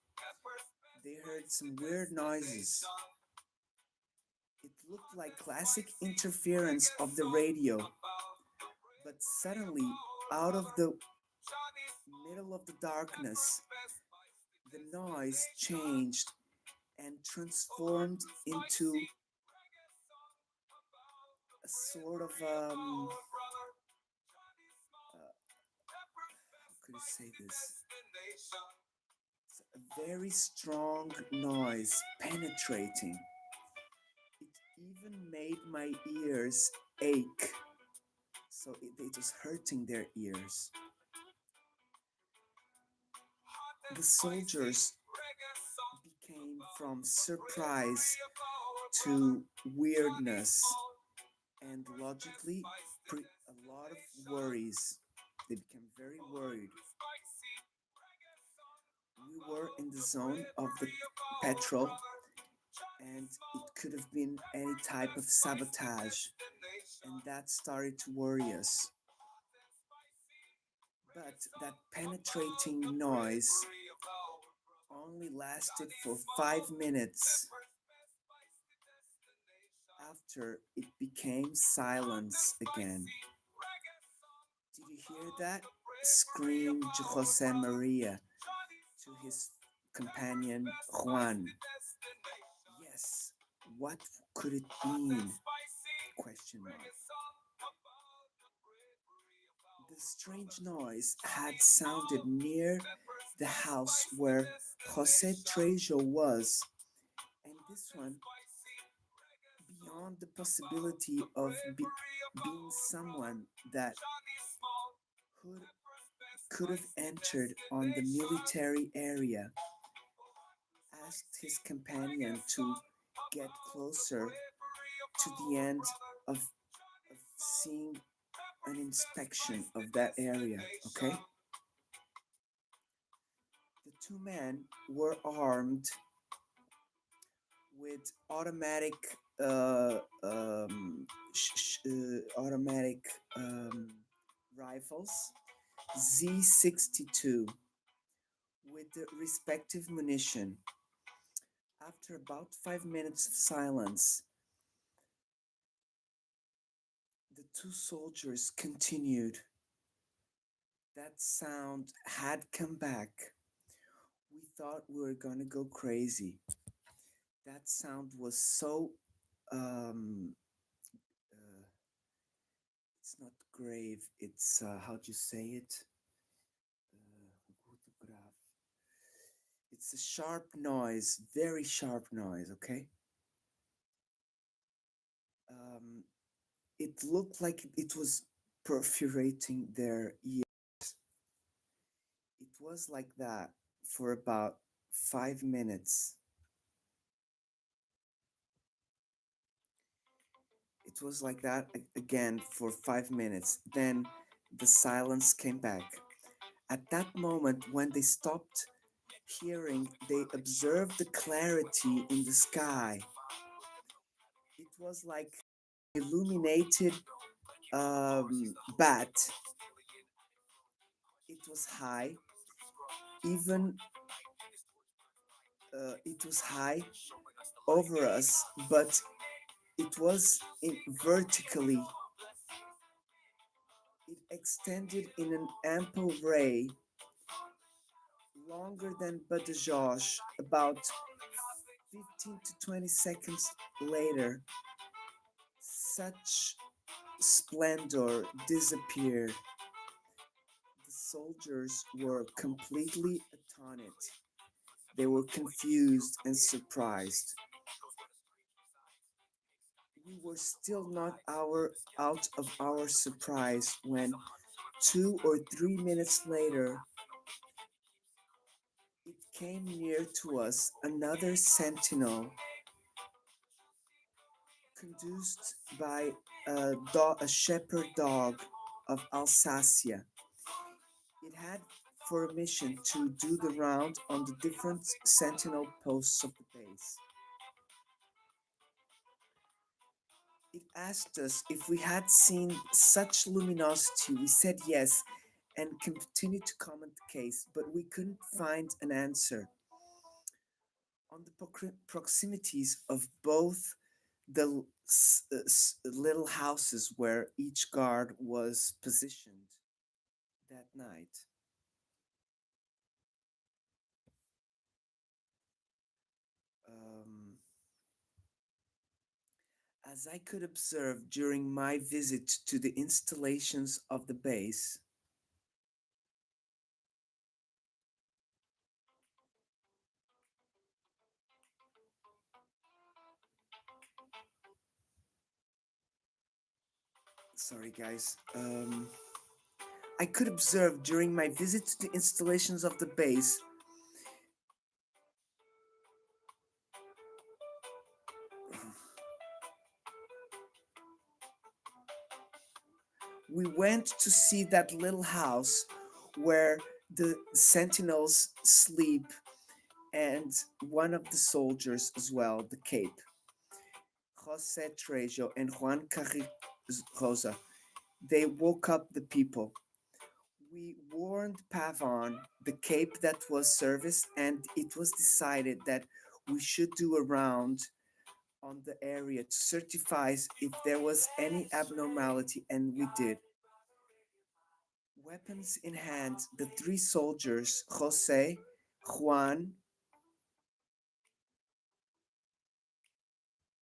they heard some weird noises. It looked like classic interference of the radio, but suddenly, out of the middle of the darkness, the noise changed and transformed into a sort of how could you say this? It's a very strong noise, penetrating. It even made my ears ache, so it was hurting their ears. The soldiers became from surprise to weirdness and logically a lot of worries. They became very worried. We were in the zone of the petrol, and it could have been any type of sabotage, and that started to worry us. But that penetrating noise only lasted for 5 minutes. After, it became silence again. Did you hear that? Screamed Jose Maria to his companion Juan. Yes, what could it mean? Question mark. The strange noise had sounded near the house where Jose Trejo was, and this one, beyond the possibility of being someone that could have entered on the military area, asked his companion to get closer to the end of seeing an inspection of that area, okay? The two men were armed with automatic automatic rifles Z62 with the respective munition. After about 5 minutes of silence, the two soldiers continued. That sound had come back. We thought we were gonna go crazy. That sound was so um, it's not grave. It's how do you say it? It's a sharp noise, very sharp noise. Okay. Um, it looked like it was perforating their ears. It was like that for about 5 minutes. It was like that again for 5 minutes. Then the silence came back. At that moment, when they stopped hearing, they observed the clarity in the sky. It was like illuminated bat. It was high, even it was high over us, but it was vertically. It extended in an ample ray, longer than Badajoz. About 15 to 20 seconds later, such splendor disappeared. The soldiers were completely astonished. They were confused and surprised. We were still not out of our surprise when 2 or 3 minutes later it came near to us another sentinel conducted by a shepherd dog of Alsacia. It had for a mission to do the round on the different sentinel posts of the base. It asked us if we had seen such luminosity. We said yes and continued to comment the case, but we couldn't find an answer. On the proximities of both the little houses where each guard was positioned that night. As I could observe during my visit to the installations of the base, sorry guys, I could observe during my visit to the installations of the base we went to see that little house where the sentinels sleep and one of the soldiers as well, the Cape, Jose Trejo and Juan Carrizosa. They woke up the people. We warned Pavon, the Cape that was serviced, and it was decided that we should do a round on the area to certify if there was any abnormality, and we did. Weapons in hand, the three soldiers, Jose, Juan,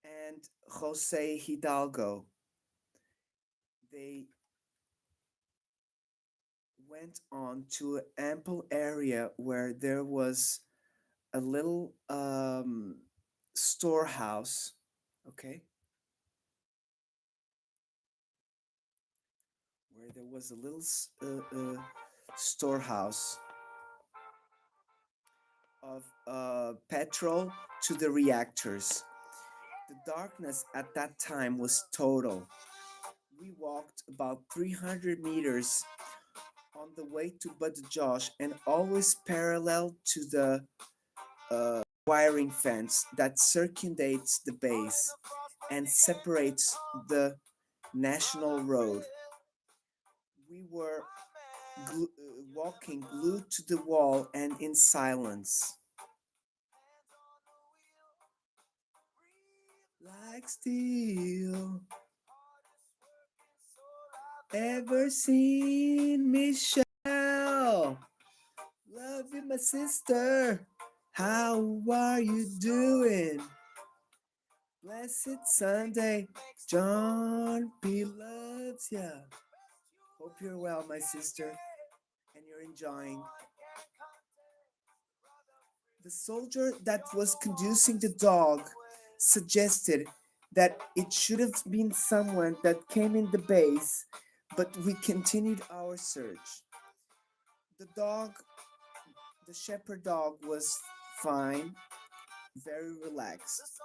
and Jose Hidalgo, they went on to an ample area where there was a little storehouse, okay? Where there was a little storehouse of petrol to the reactors. The darkness at that time was total. We walked about 300 meters on the way to Bud Josh and always parallel to the wiring fence that circumdates the base and separates the national road. We were walking glued to the wall and in silence. Like steel. Ever seen Michelle? Love you, my sister. How are you doing? Blessed Sunday. John P. loves ya. Hope you're well, my sister, and you're enjoying. The soldier that was conducing the dog suggested that it should have been someone that came in the base, but we continued our search. The dog, the shepherd dog, was fine, very relaxed.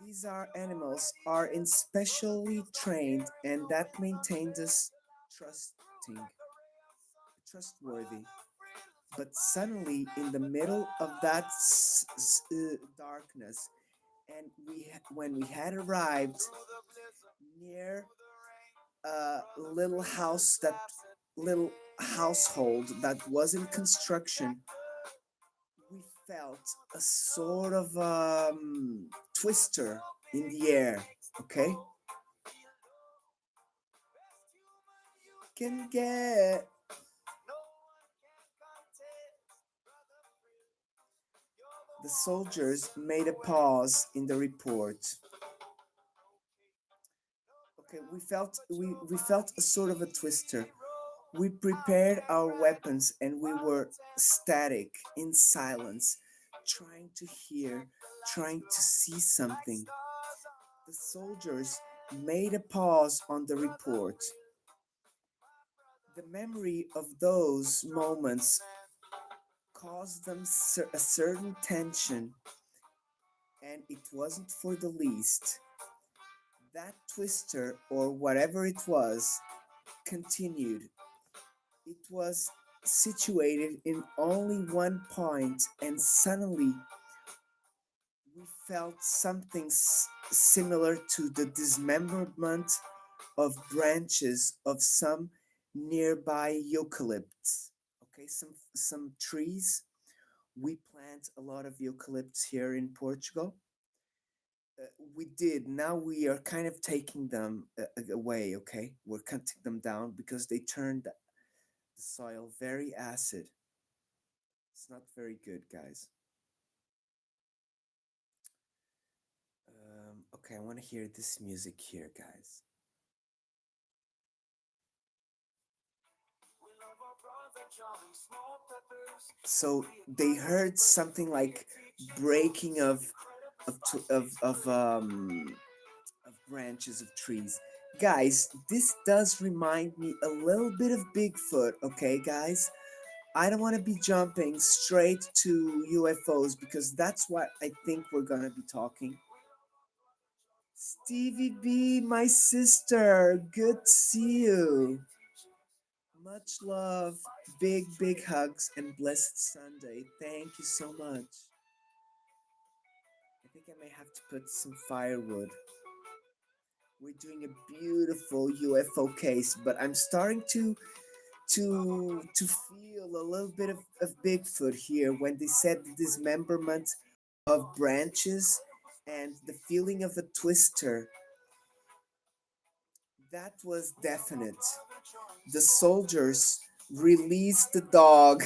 These are animals are in specially trained and that maintained us trusting, trustworthy. But suddenly, in the middle of that darkness, and when we had arrived near a little household that was in construction, we felt a sort of twister in the air. Okay, can get. The soldiers made a pause in the report. Okay, we felt a sort of a twister. We prepared our weapons and we were static in silence, trying to hear, trying to see something. The soldiers made a pause on the report. The memory of those moments caused them a certain tension, and it wasn't for the least. That twister, or whatever it was, continued. It was situated in only one point, and suddenly we felt something similar to the dismemberment of branches of some nearby eucalypts. Okay, some trees. We plant a lot of eucalypts here in Portugal. We did. Now we are kind of taking them away. Okay, we're cutting them down because they turned the soil very acid. It's not very good, guys. Okay, I want to hear this music here, guys. So they heard something like breaking of branches of trees. Guys, this does remind me a little bit of Bigfoot, okay, guys? I don't want to be jumping straight to UFOs because that's what I think we're going to be talking. Stevie B, my sister, good to see you. Much love, big hugs, and blessed Sunday. Thank you so much. I think I may have to put some firewood. We're doing a beautiful UFO case, but I'm starting to feel a little bit of Bigfoot here when they said the dismemberment of branches and the feeling of a twister. That was definite. The soldiers released the dog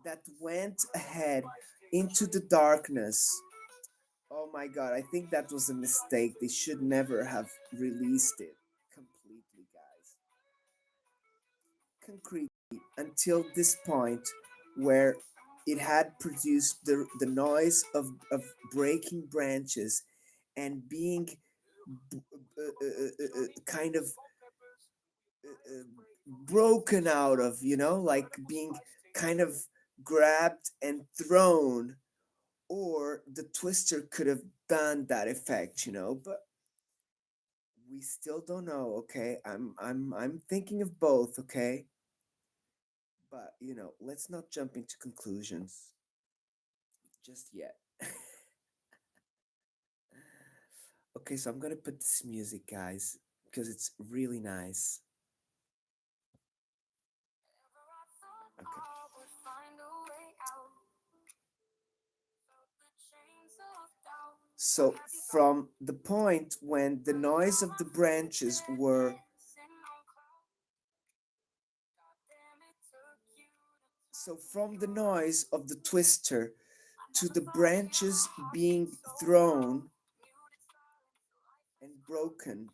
that went ahead into the darkness. Oh my god, I think that was a mistake. They should never have released it completely, guys. Concretely, until this point where it had produced the noise of breaking branches and being kind of broken out of, like being kind of grabbed and thrown, or the twister could have done that effect, but We still don't know, okay? I'm thinking of both, okay? But, let's not jump into conclusions just yet. Okay, so I'm gonna put this music, guys, because it's really nice. Okay. So, from the point when the noise of the branches were from the noise of the twister to the branches being thrown and broken,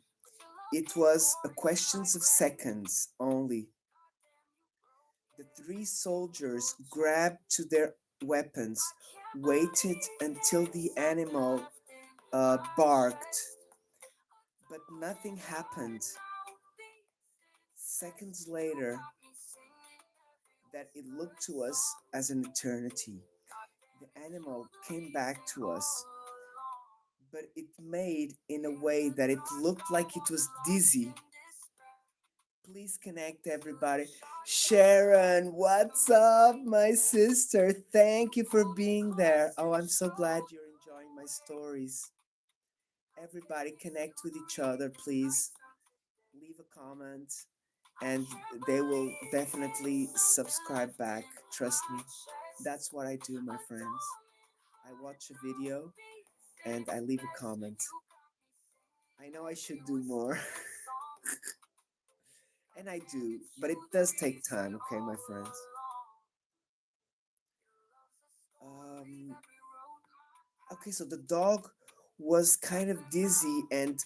it was a question of seconds only. The three soldiers grabbed to their weapons, waited until the animal barked, but nothing happened. Seconds later, that it looked to us as an eternity. The animal came back to us, but it made in a way that it looked like it was dizzy. Please connect, everybody. Sharon, what's up, my sister? Thank you for being there. Oh, I'm so glad you're enjoying my stories. Everybody, connect with each other, please. Leave a comment, and they will definitely subscribe back. Trust me. That's what I do, my friends. I watch a video and I leave a comment. I know I should do more. And I do, but it does take time, okay, my friends? Um, okay, so the dog was kind of dizzy and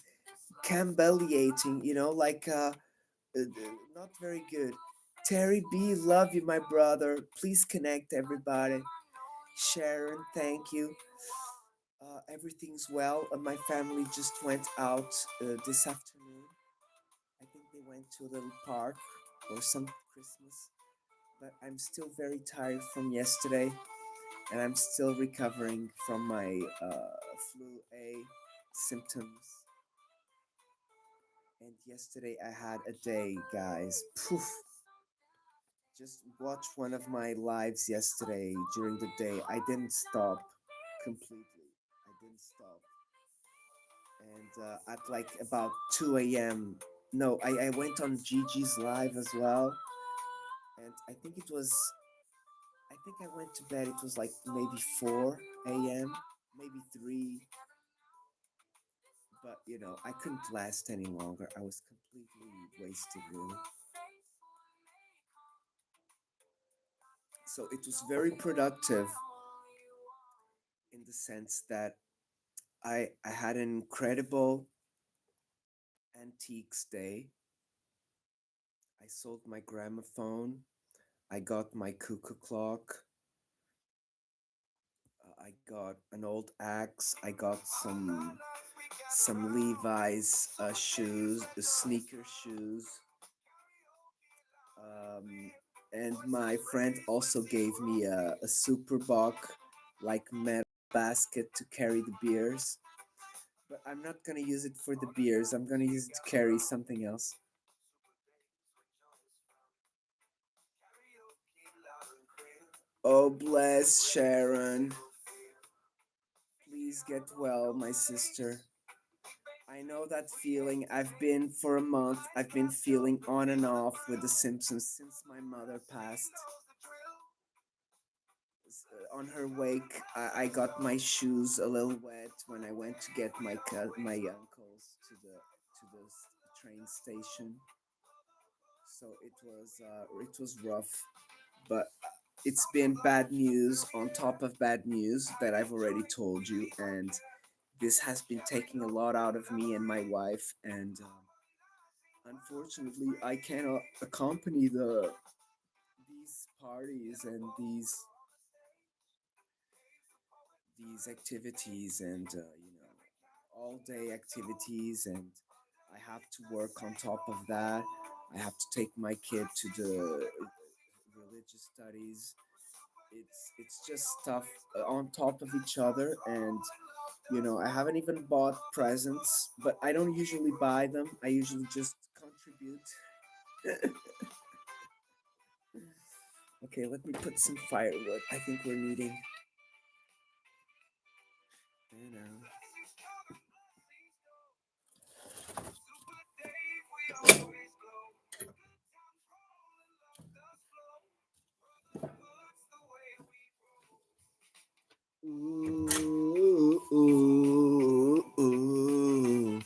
cambelliating, like not very good. Terry B, love you, my brother. Please connect, everybody. Sharon, thank you. Everything's well. My family just went out this afternoon. I think they went to a little park or some Christmas. But I'm still very tired from yesterday, and I'm still recovering from my flu A symptoms. And yesterday I had a day, guys. Poof. Just watch one of my lives yesterday during the day. I didn't stop completely. I didn't stop. And at like about 2 a.m. No, I went on Gigi's live as well. And I think I went to bed, it was like maybe 4 a.m., maybe 3. But, I couldn't last any longer. I was completely wasted, really. So it was very productive in the sense that I had an incredible antiques day. I sold my gramophone. I got my cuckoo clock. I got an old axe. I got some Levi's shoes, sneaker shoes. And my friend also gave me a super buck, like metal basket to carry the beers. But I'm not gonna use it for the beers. I'm gonna use it to carry something else. Oh, bless Sharon. Please get well, my sister. I know that feeling. For a month, I've been feeling on and off with the symptoms since my mother passed. On her wake, I got my shoes a little wet when I went to get my uncles to the train station. So it was rough, but it's been bad news on top of bad news that I've already told you, and this has been taking a lot out of me and my wife, and unfortunately, I cannot accompany these parties and these activities and all day activities, and I have to work on top of that. I have to take my kid to the religious studies, It's just stuff on top of each other, and I haven't even bought presents, but I don't usually buy them. I usually just contribute. Okay, let me put some firewood. I think we're needing. You know. Ooh, ooh, ooh.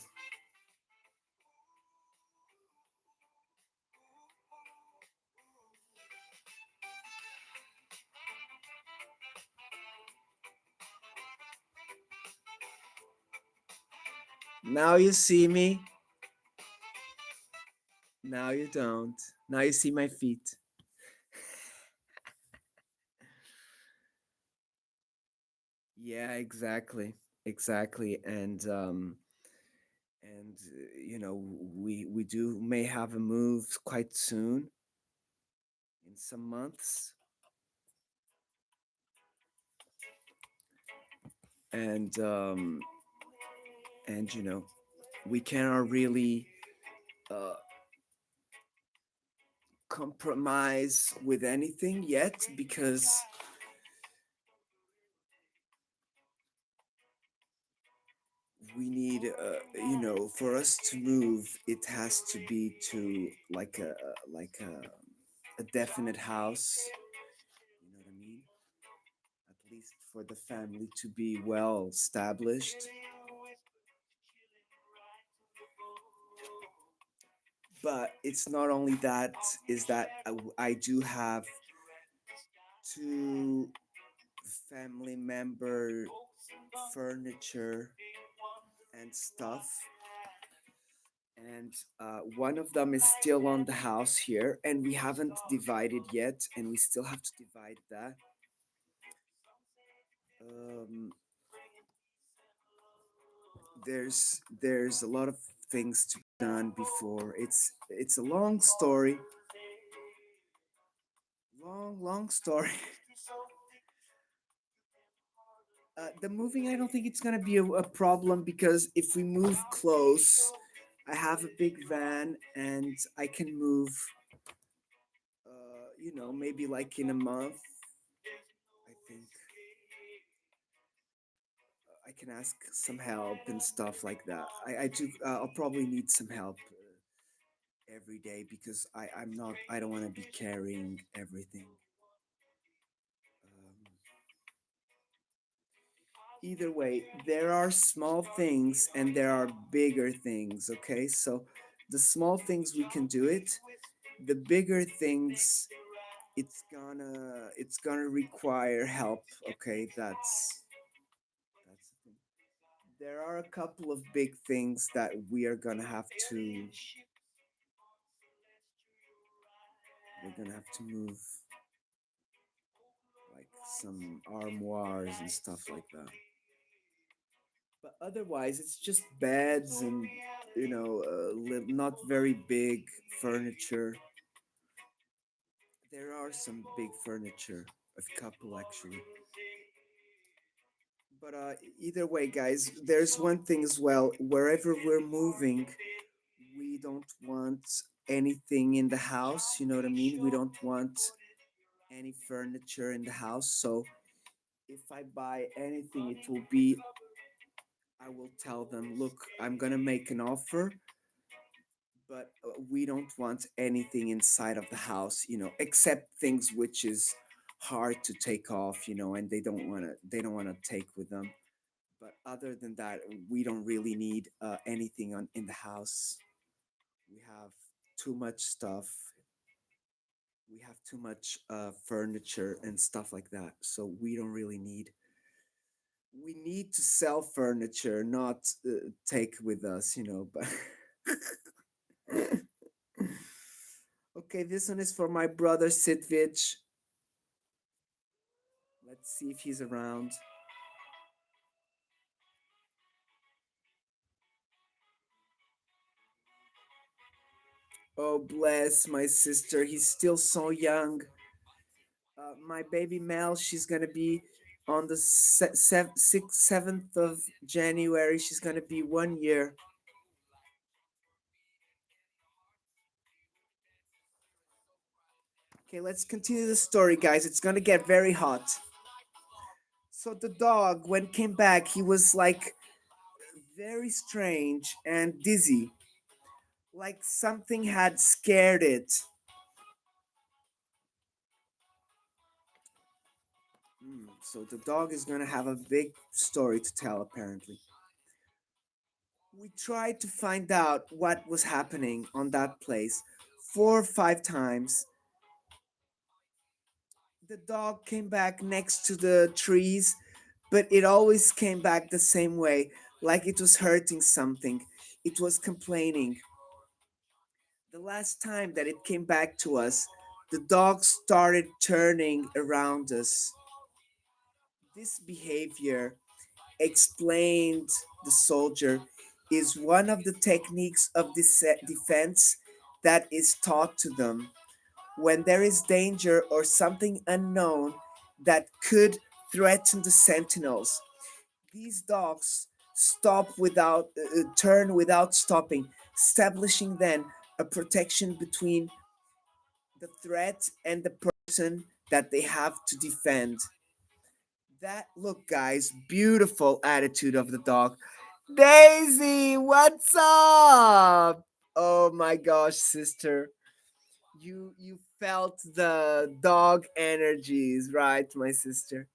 Now you see me. Now you don't. Now you see my feet. Yeah, exactly. Exactly. And we do may have a move quite soon in some months. And we cannot really uh compromise with anything yet because we need for us to move it has to be to like a definite house, you know what I mean, at least for the family to be well established. But it's not only that, is that I do have two family member furniture and stuff, and one of them is still on the house here, and we haven't divided yet, and we still have to divide that. um, there's a lot of things to be done before. It's a long story, long story. The moving, I don't think it's gonna be a problem, because if we move close, I have a big van and I can move. Maybe like in a month. I think I can ask some help and stuff like that. I do. I'll probably need some help every day, because I'm not. I don't want to be carrying everything. Um, Either way, there are small things and there are bigger things. Okay, so the small things we can do it. The bigger things, it's gonna require help. Okay, that's the thing. There are a couple of big things that we are gonna have to move, like some armoires and stuff like that. But otherwise, it's just beds and not very big furniture. There are some big furniture, a couple actually. But either way, guys, there's one thing as well. Wherever we're moving, we don't want anything in the house. You know what I mean? We don't want any furniture in the house. So if I buy anything, it will be, I will tell them, look, I'm gonna make an offer, but we don't want anything inside of the house, except things which is hard to take off, and they don't want to take with them. But other than that, we don't really need anything in the house. We have too much stuff. We have too much furniture and stuff like that. So we don't really need. We need to sell furniture, not take with us, But okay, this one is for my brother Sitvich. Let's see if he's around. Oh, bless my sister. He's still so young. My baby Mel, she's gonna be on the 7th of January. She's gonna be 1 year. Okay, let's continue the story, guys. It's gonna get very hot. So the dog, when came back, he was like very strange and dizzy, like something had scared it. So the dog is gonna have a big story to tell, apparently. We tried to find out what was happening on that place 4 or 5 times. The dog came back next to the trees, but it always came back the same way, like it was hurting something. It was complaining. The last time that it came back to us, the dog started turning around us. This behavior, explained the soldier, is one of the techniques of defense that is taught to them when there is danger or something unknown that could threaten the sentinels. These dogs turn without stopping, establishing then a protection between the threat and the person that they have to defend. That look, guys, beautiful attitude of the dog. Daisy, what's up? Oh my gosh, sister. You felt the dog energies, right, my sister?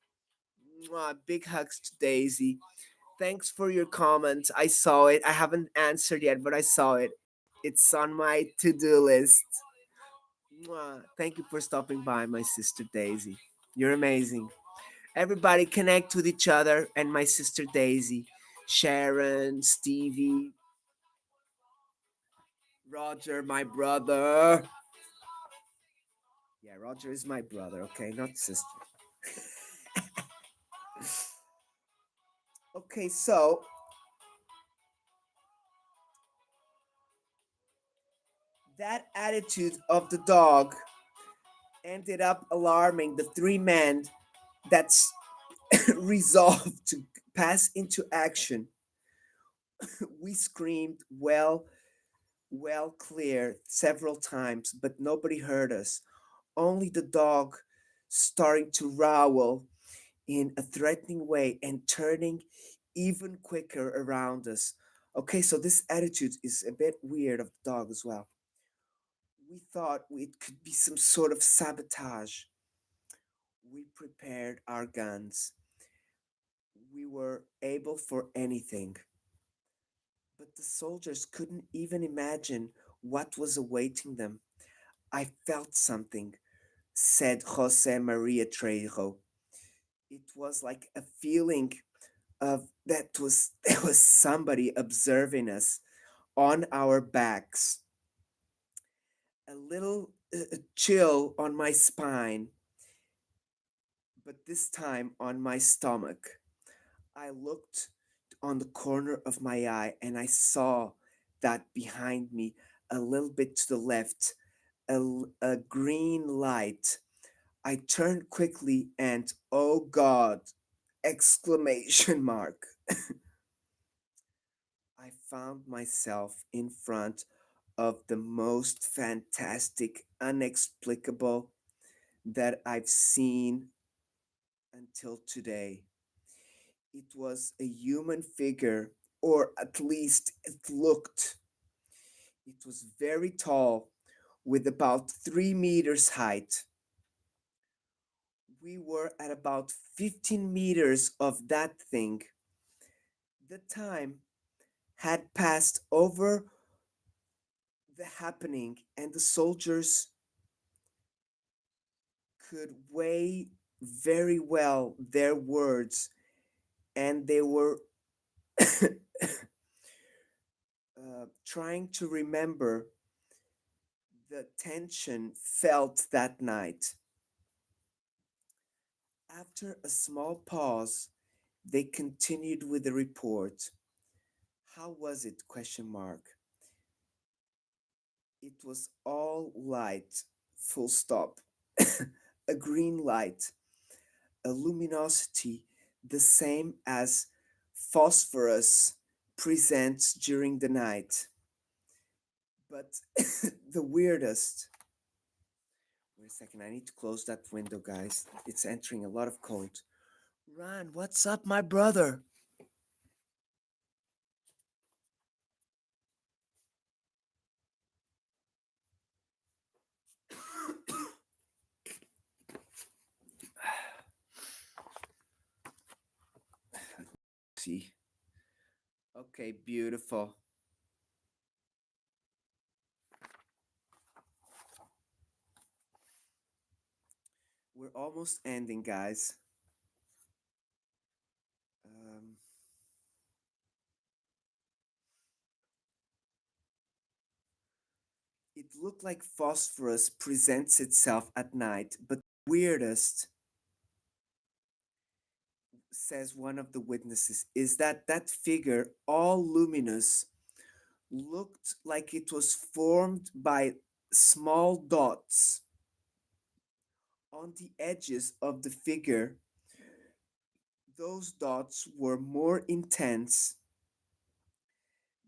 Mwah, big hugs to Daisy. Thanks for your comment. I saw it. I haven't answered yet, but I saw it. It's on my to-do list. Mwah. Thank you for stopping by, my sister Daisy. You're amazing. Everybody connect with each other and my sister Daisy, Sharon, Stevie, Roger, my brother. Yeah, Roger is my brother, okay, not sister. Okay, so that attitude of the dog ended up alarming the three men that's resolved to pass into action. We screamed well clear several times, but nobody heard us. Only the dog starting to growl in a threatening way and turning even quicker around us. Okay, so this attitude is a bit weird of the dog as well. We thought it could be some sort of sabotage. We prepared our guns. We were able for anything. But the soldiers couldn't even imagine what was awaiting them. I felt something, said Jose Maria Trejo. It was like a feeling of that was there was somebody observing us on our backs. A little chill on my spine, but this time on my stomach. I looked on the corner of my eye and I saw that behind me, a little bit to the left, a green light. I turned quickly and oh God, exclamation mark. I found myself in front of the most fantastic, unexplicable that I've seen until today. It was a human figure, or at least it looked. It was very tall, with about 3 meters height. We were at about 15 meters of that thing. The time had passed over the happening, and the soldiers could weigh very well their words, and they were trying to remember the tension felt that night. After a small pause, they continued with the report. How was it? Question mark. It was all light. Full stop. a green light, a luminosity the same as phosphorus presents during the night. But the weirdest. Wait a second, I need to close that window, guys. It's entering a lot of cold. Ron, what's up, my brother? See. Okay, beautiful. We're almost ending, guys. Um, it looked like phosphorus presents itself at night, but the weirdest, says one of the witnesses, is that that figure, all luminous, looked like it was formed by small dots on the edges of the figure. Those dots were more intense.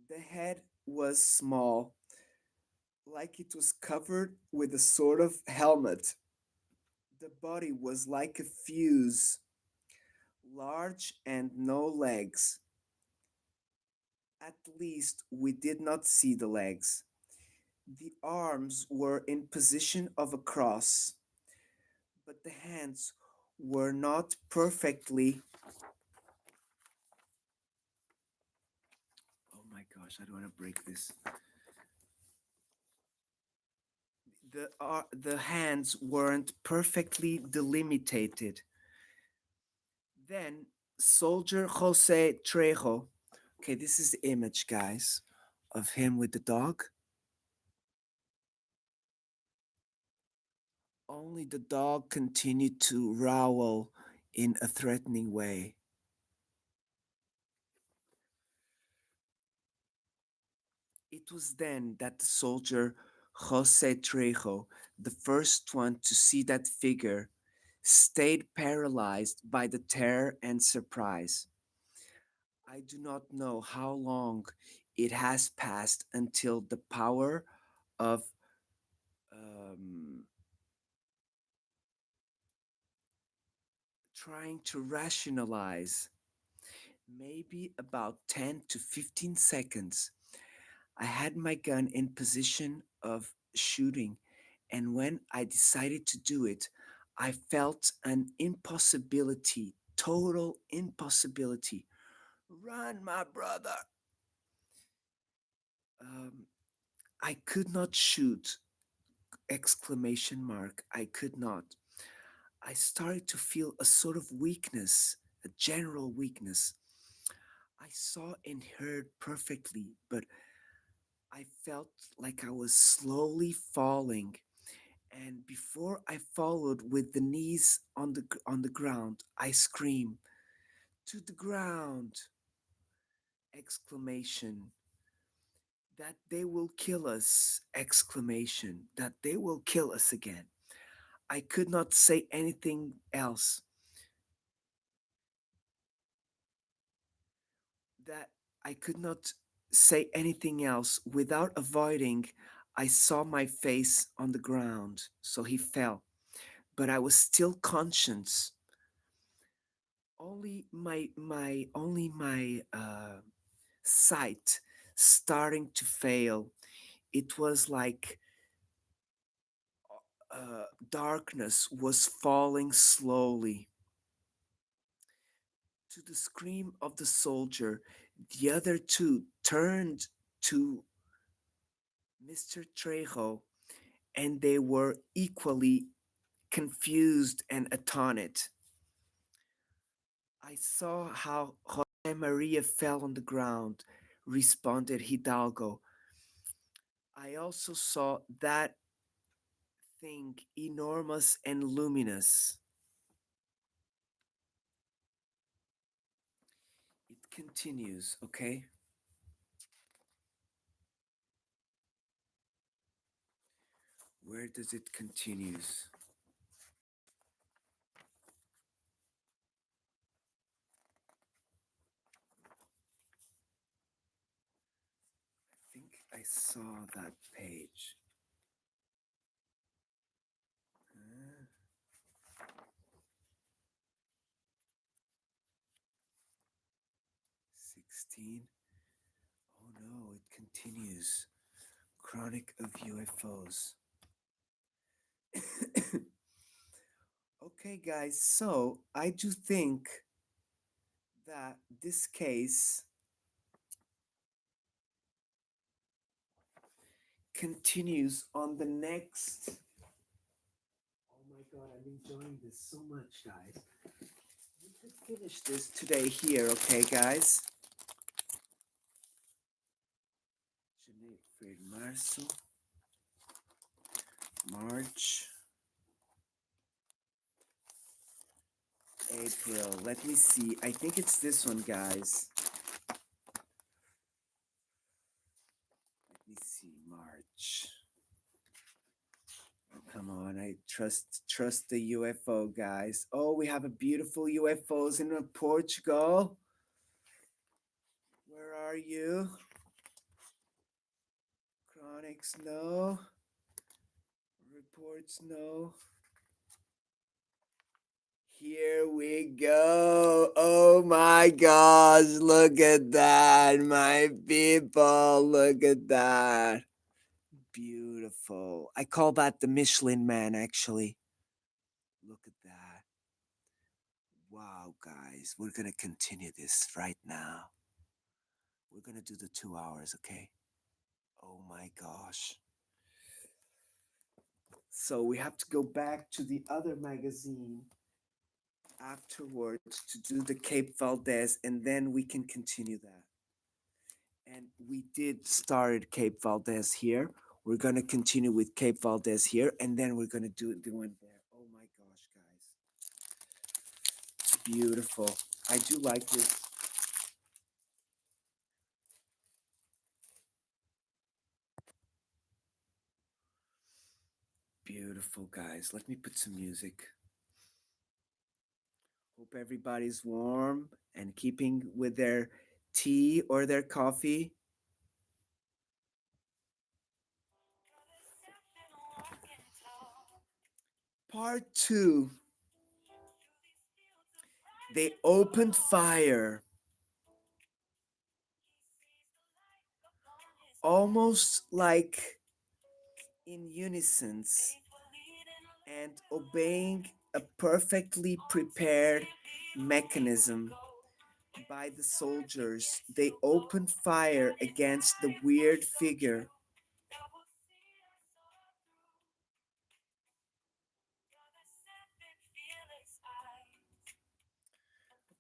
The head was small, like it was covered with a sort of helmet. The body was like a fuse, large and no legs. At least we did not see the legs. The arms were in position of a cross, but the hands were not perfectly. Oh my gosh, I don't want to break this. The hands weren't perfectly delimited. Then soldier Jose Trejo. Okay, this is the image, guys, of him with the dog. Only the dog continued to growl in a threatening way. It was then that the soldier Jose Trejo, the first one to see that figure, stayed paralyzed by the terror and surprise. I do not know how long it has passed until the power of um, trying to rationalize, maybe about 10 to 15 seconds. I had my gun in position of shooting, and when I decided to do it, I felt an impossibility, total impossibility. Run, my brother! Um, I could not shoot! Exclamation mark. I could not. I started to feel a sort of weakness, a general weakness. I saw and heard perfectly, but I felt like I was slowly falling. And before I followed with the knees on the ground, I screamed, "To the ground!" Exclamation. That they will kill us! Exclamation. That they will kill us again. I could not say anything else. That I could not say anything else without avoiding. I saw my face on the ground, so he fell. But I was still conscious. Only my sight starting to fail. It was like darkness was falling slowly. To the scream of the soldier, the other two turned to Mr. Trejo, and they were equally confused and astonished. I saw how Jose Maria fell on the ground, responded Hidalgo. I also saw that thing enormous and luminous. It continues, okay? Where does it continues? I saw that page. 16. Oh no, it continues. Chronic of UFOs. Okay, guys, so I do think that this case continues on the next. Oh my god, I'm enjoying this so much, guys. We could finish this today here, okay, guys? Janeiro, fevereiro, março, March, April. Let me see. I think it's this one, guys. Let me see. March. Oh, come on. I trust the UFO, guys. Oh, we have a beautiful UFOs in Portugal. Where are you? Chronics, no. Reports, no. Here we go. Oh my gosh, look at that, my people. Look at that. Beautiful. I call that the Michelin Man, actually. Look at that. Wow, guys, we're going to continue this right now. We're going to do the 2 hours, okay? Oh my gosh. So we have to go back to the other magazine afterwards to do the Cape Valdez, and then we can continue that. And we did start Cape Valdez here. We're gonna continue with Cape Valdez here, and then we're gonna do the one there. Oh my gosh, guys, beautiful. I do like this. Beautiful, guys. Let me put some music. Hope everybody's warm and keeping with their tea or their coffee. Part 2. They opened fire. Almost like in unison and obeying a perfectly prepared mechanism by the soldiers. They opened fire against the weird figure.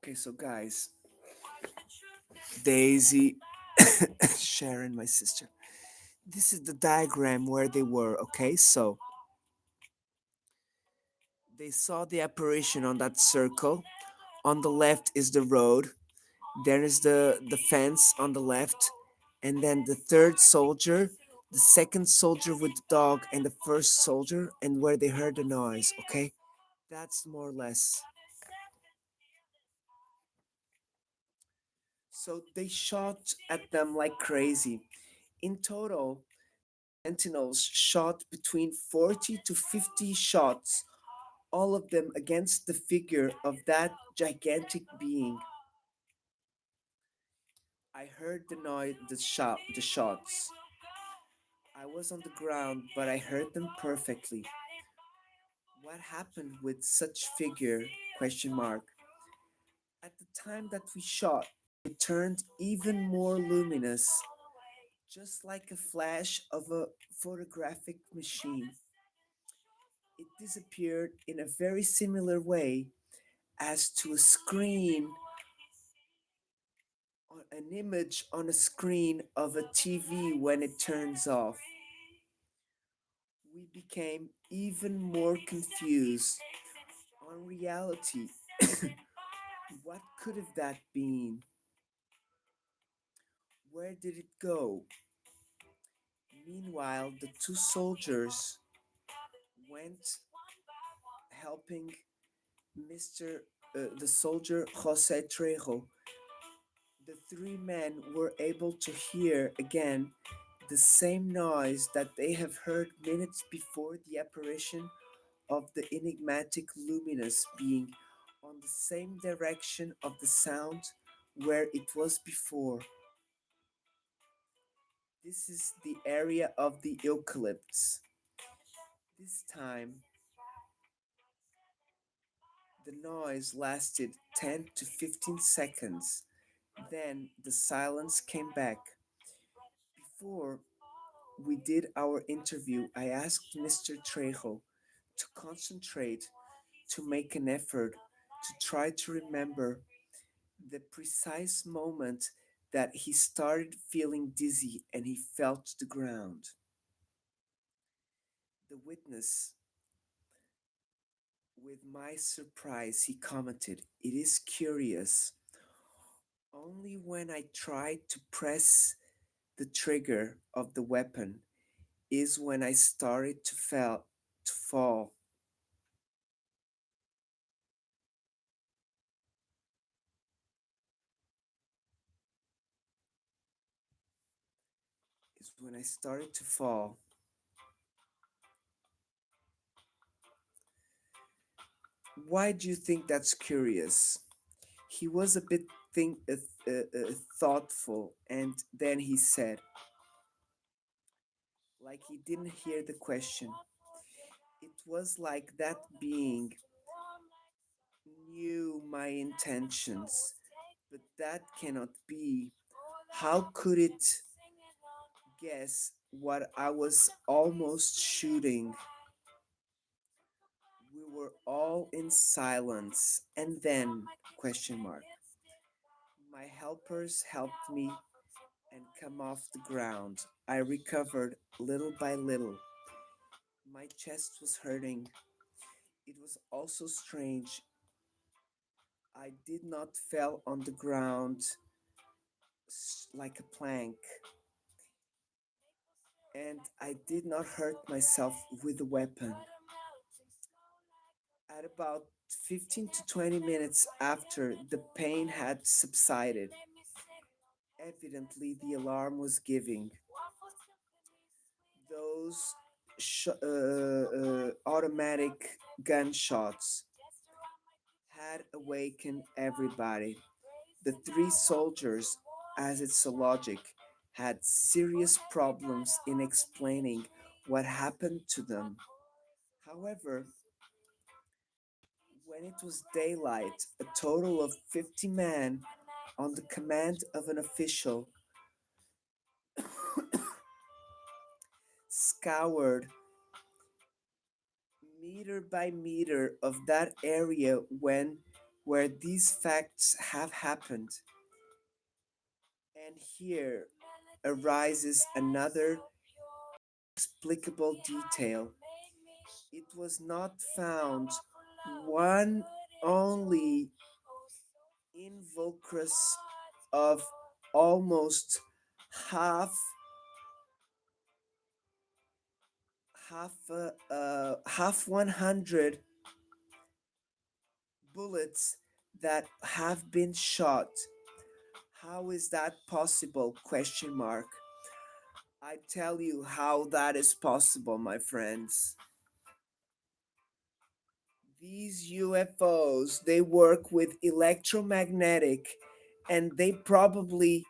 Okay, so guys, Daisy, Sharon, my sister. This is the diagram where they were, okay? So they saw the apparition on that circle. On the left is the road. There is the fence on the left. And then the third soldier, the second soldier with the dog, and the first soldier, and where they heard the noise, okay? That's more or less. So they shot at them like crazy. In total, sentinels shot between 40 to 50 shots, all of them against the figure of that gigantic being. I heard the noise, the shots. I was on the ground, but I heard them perfectly. What happened with such figure? Question mark. At the time that we shot, it turned even more luminous, just like a flash of a photographic machine. It disappeared in a very similar way as to a screen, an image on a screen of a TV when it turns off. We became even more confused. On reality, what could have that been? Where did it go? Meanwhile, the two soldiers went helping the soldier Jose Trejo. The three men were able to hear again the same noise that they have heard minutes before the apparition of the enigmatic luminous being on the same direction of the sound where it was before. This is the area of the eucalypts. This time, the noise lasted 10 to 15 seconds. Then the silence came back. Before we did our interview, I asked Mr. Trejo to concentrate, to make an effort, to try to remember the precise moment that he started feeling dizzy and he felt the ground. The witness, with my surprise, he commented, "It is curious. Only when I tried to press the trigger of the weapon is when I started to fall. Is when I started to fall. Why do you think that's curious?" He was a bit thoughtful, and then he said, like he didn't hear the question, "It was like that being knew my intentions, but that cannot be. How could it guess what I was almost shooting?" We were all in silence, and then question mark. My helpers helped me and come off the ground. I recovered little by little. My chest was hurting. It was also strange. I did not fell on the ground like a plank, and I did not hurt myself with a weapon. At about 15 to 20 minutes after the pain had subsided, evidently the alarm was giving. Those automatic gunshots had awakened everybody. The three soldiers, as it's a logic, had serious problems in explaining what happened to them. However, when it was daylight, a total of 50 men, on the command of an official, scoured meter by meter of that area where these facts have happened. And here arises another explicable detail. It was not found one only involucrus of almost half half 100 bullets that have been shot. How is that possible? Question mark. I tell you how that is possible, my friends. These UFOs, they work with electromagnetic, and they probably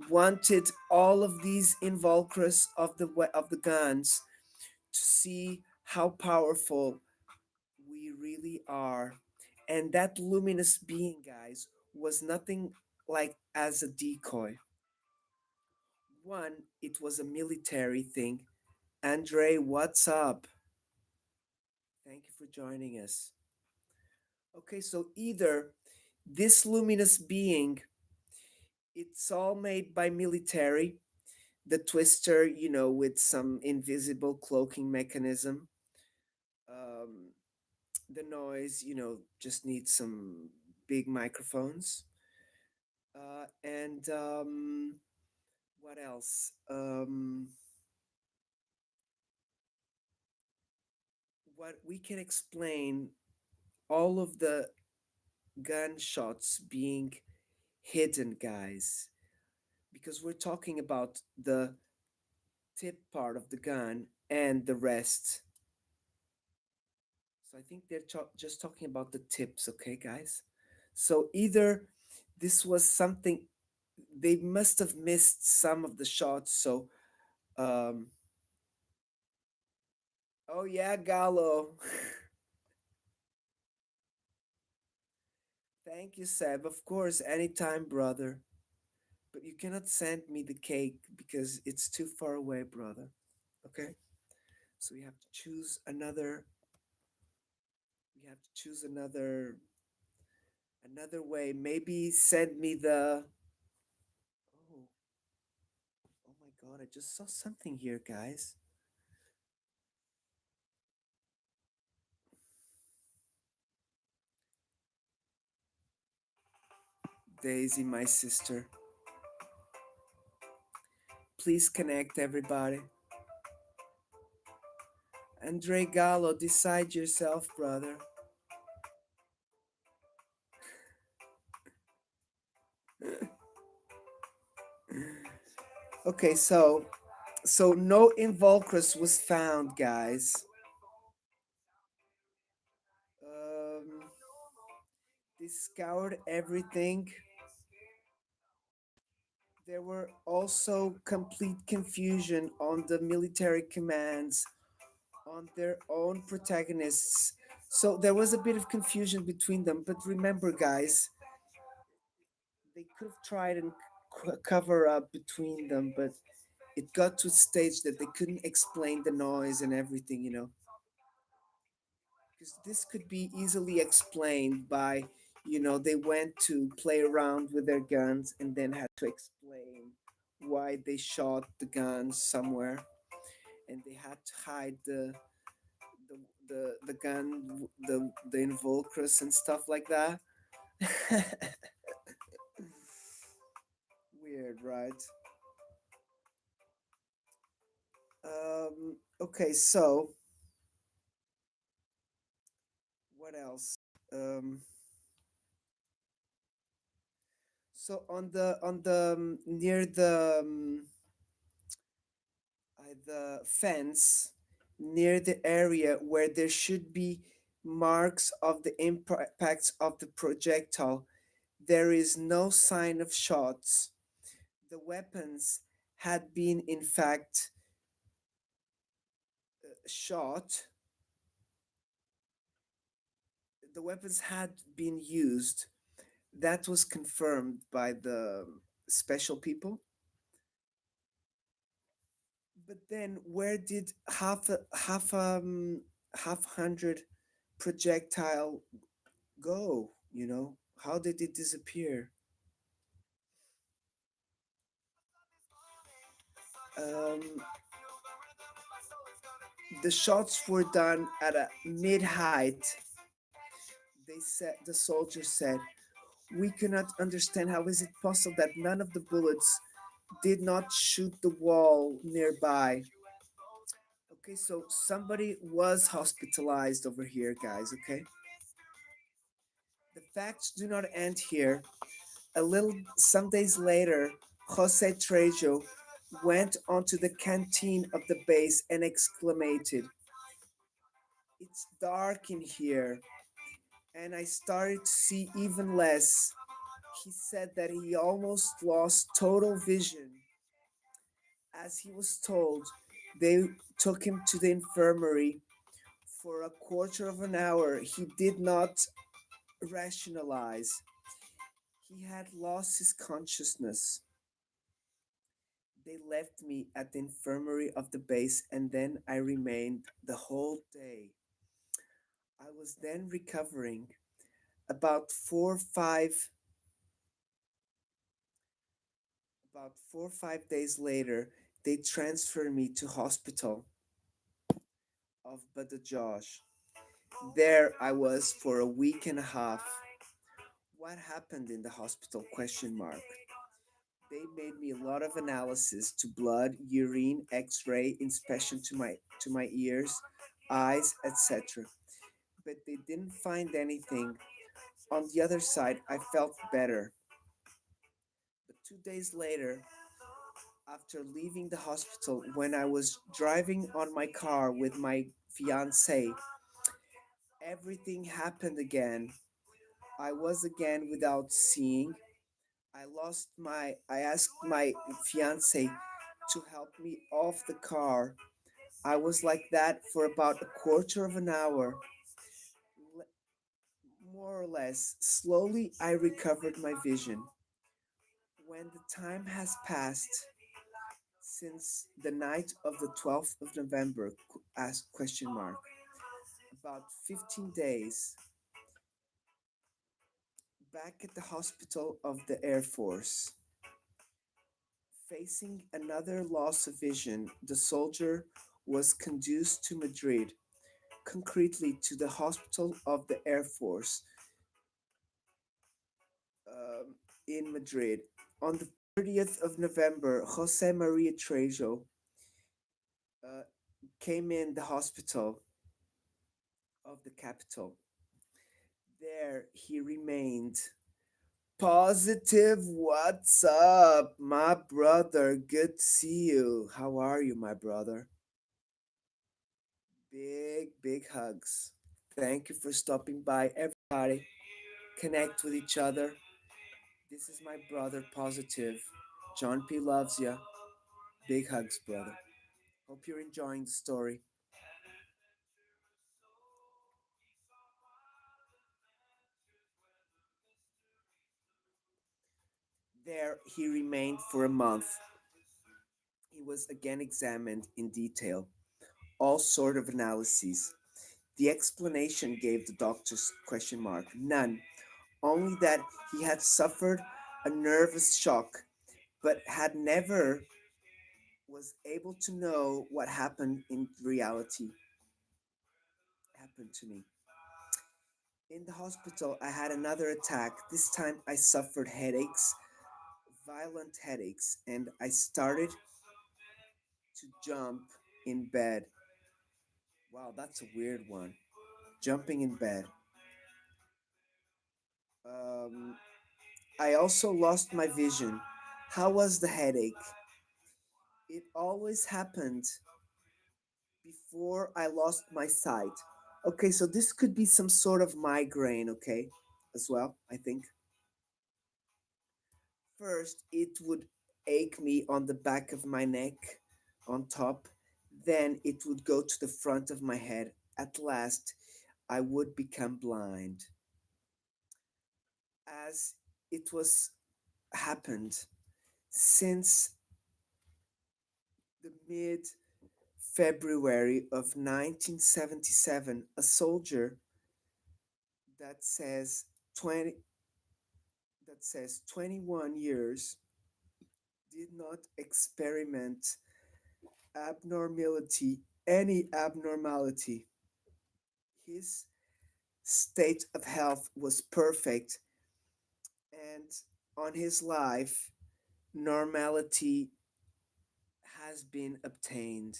wanted all of these involucrus of the guns to see how powerful we really are. And that luminous being, guys, was nothing like as a decoy. One, it was a military thing. Andre, what's up? Thank you for joining us. Okay, so either this luminous being, it's all made by military, the twister, with some invisible cloaking mechanism. Um, the noise, just needs some big microphones. And what else? What we can explain all of the gunshots being hidden, guys, because we're talking about the tip part of the gun and the rest. So I think they're just talking about the tips, okay, guys? So either this was something they must have missed some of the shots. So, um, oh yeah, Gallo. Thank you, Seb. Of course, anytime, brother. But you cannot send me the cake because it's too far away, brother. Okay? So we have to choose another. We have to choose another way. Maybe send me the. Oh, oh my God! I just saw something here, guys. Daisy, my sister. Please connect, everybody. Andre Gallo, decide yourself, brother. Okay, so no involucrus was found, guys. Um, they scoured everything. There were also complete confusion on the military commands, on their own protagonists. So there was a bit of confusion between them. But remember, guys, they could have tried and cover up between them, but it got to a stage that they couldn't explain the noise and everything, because this could be easily explained by, they went to play around with their guns and then had to explain why they shot the guns somewhere, and they had to hide the gun, the involucrus and stuff like that. Weird, right? Okay, so what else? Um, so on the near the fence, near the area where there should be marks of the impacts of the projectile, there is no sign of shots. The weapons had been, in fact, shot. The weapons had been used. That was confirmed by the special people. But then, where did half hundred projectile go? How did it disappear? Um, the shots were done at a mid height. The soldier said, "We cannot understand how is it possible that none of the bullets did not shoot the wall nearby." Okay, so somebody was hospitalized over here, guys, okay? The facts do not end here. Some days later, Jose Trejo went onto the canteen of the base and exclaimed, "It's dark in here, and I started to see even less." He said that he almost lost total vision. As he was told, they took him to the infirmary. For a quarter of an hour, he did not rationalize. He had lost his consciousness. They left me at the infirmary of the base, and then I remained the whole day. I was then recovering. About about 4 or 5 days later, they transferred me to hospital of Badajoz. There I was for a week and a half. What happened in the hospital? Question mark. They made me a lot of analysis to blood, urine, X-ray, inspection to my ears, eyes, etc. But they didn't find anything. On the other side, I felt better. But 2 days later, after leaving the hospital, when I was driving on my car with my fiance, everything happened again. I was again without seeing. I asked my fiance to help me off the car. I was like that for about a quarter of an hour, more or less. Slowly, I recovered my vision. When the time has passed since the night of the 12th of November, ask question mark, about 15 days, back at the hospital of the Air Force, facing another loss of vision, the soldier was conducted to Madrid, concretely to the hospital of the Air Force um, in Madrid. On the 30th of November, Jose Maria Trejo uh, came in the hospital of the capital. There he remained. Positive, what's up, my brother? Good to see you. How are you, my brother? Big, big hugs. Thank you for stopping by, everybody. Connect with each other. This is my brother, Positive. John P loves ya. Big hugs, brother. Hope you're enjoying the story. There he remained for a month. He was again examined in detail, all sort of analyses. The explanation gave the doctors question mark none, only that he had suffered a nervous shock, but had never was able to know what happened in reality happened to me. In the hospital, I had another attack. This time, I suffered headaches, violent headaches, and I started to jump in bed. Wow, that's a weird one. Jumping in bed. Um, I also lost my vision. How was the headache? It always happened before I lost my sight. Okay, so this could be some sort of migraine, okay, as well, I think. First, it would ache me on the back of my neck, on top. Then it would go to the front of my head. At last, I would become blind. As it was happened since the mid February of 1977, a soldier that says 20 that says 21 years did not experiment abnormality, any abnormality. His state of health was perfect, and on his life, normality has been obtained.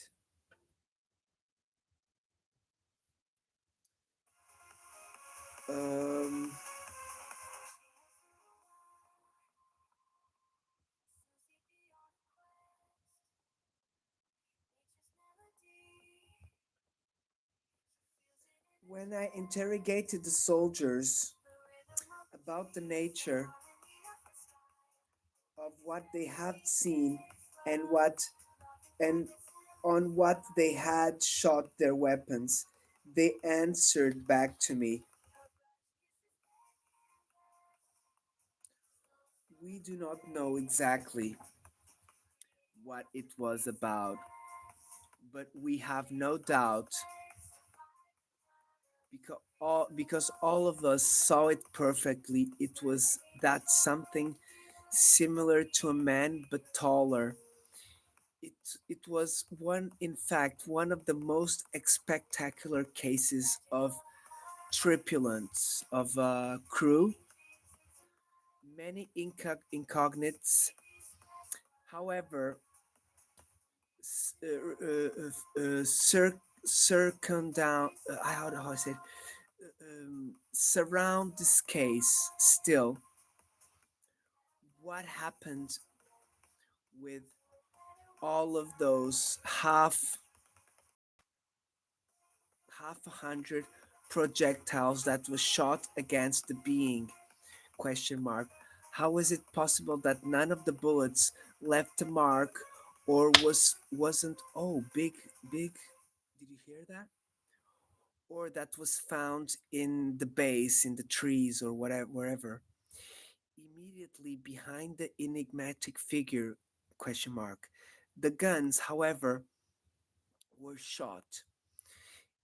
Um, when I interrogated the soldiers about the nature of what they had seen and and on what they had shot their weapons, they answered back to me, "We do not know exactly what it was about, but we have no doubt because all of us saw it perfectly. It was that something similar to a man but taller. It was one, in fact, one of the most spectacular cases of tripulants of crew, many incognites. However, circumdown, how I say it, surround this case still. What happened with all of those half a hundred projectiles that was shot against the being? Question mark. How is it possible that none of the bullets left a mark or wasn't, oh, big, did you hear that? Or that was found in the base, in the trees or whatever, wherever. Immediately behind the enigmatic figure? Question mark. The guns, however, were shot.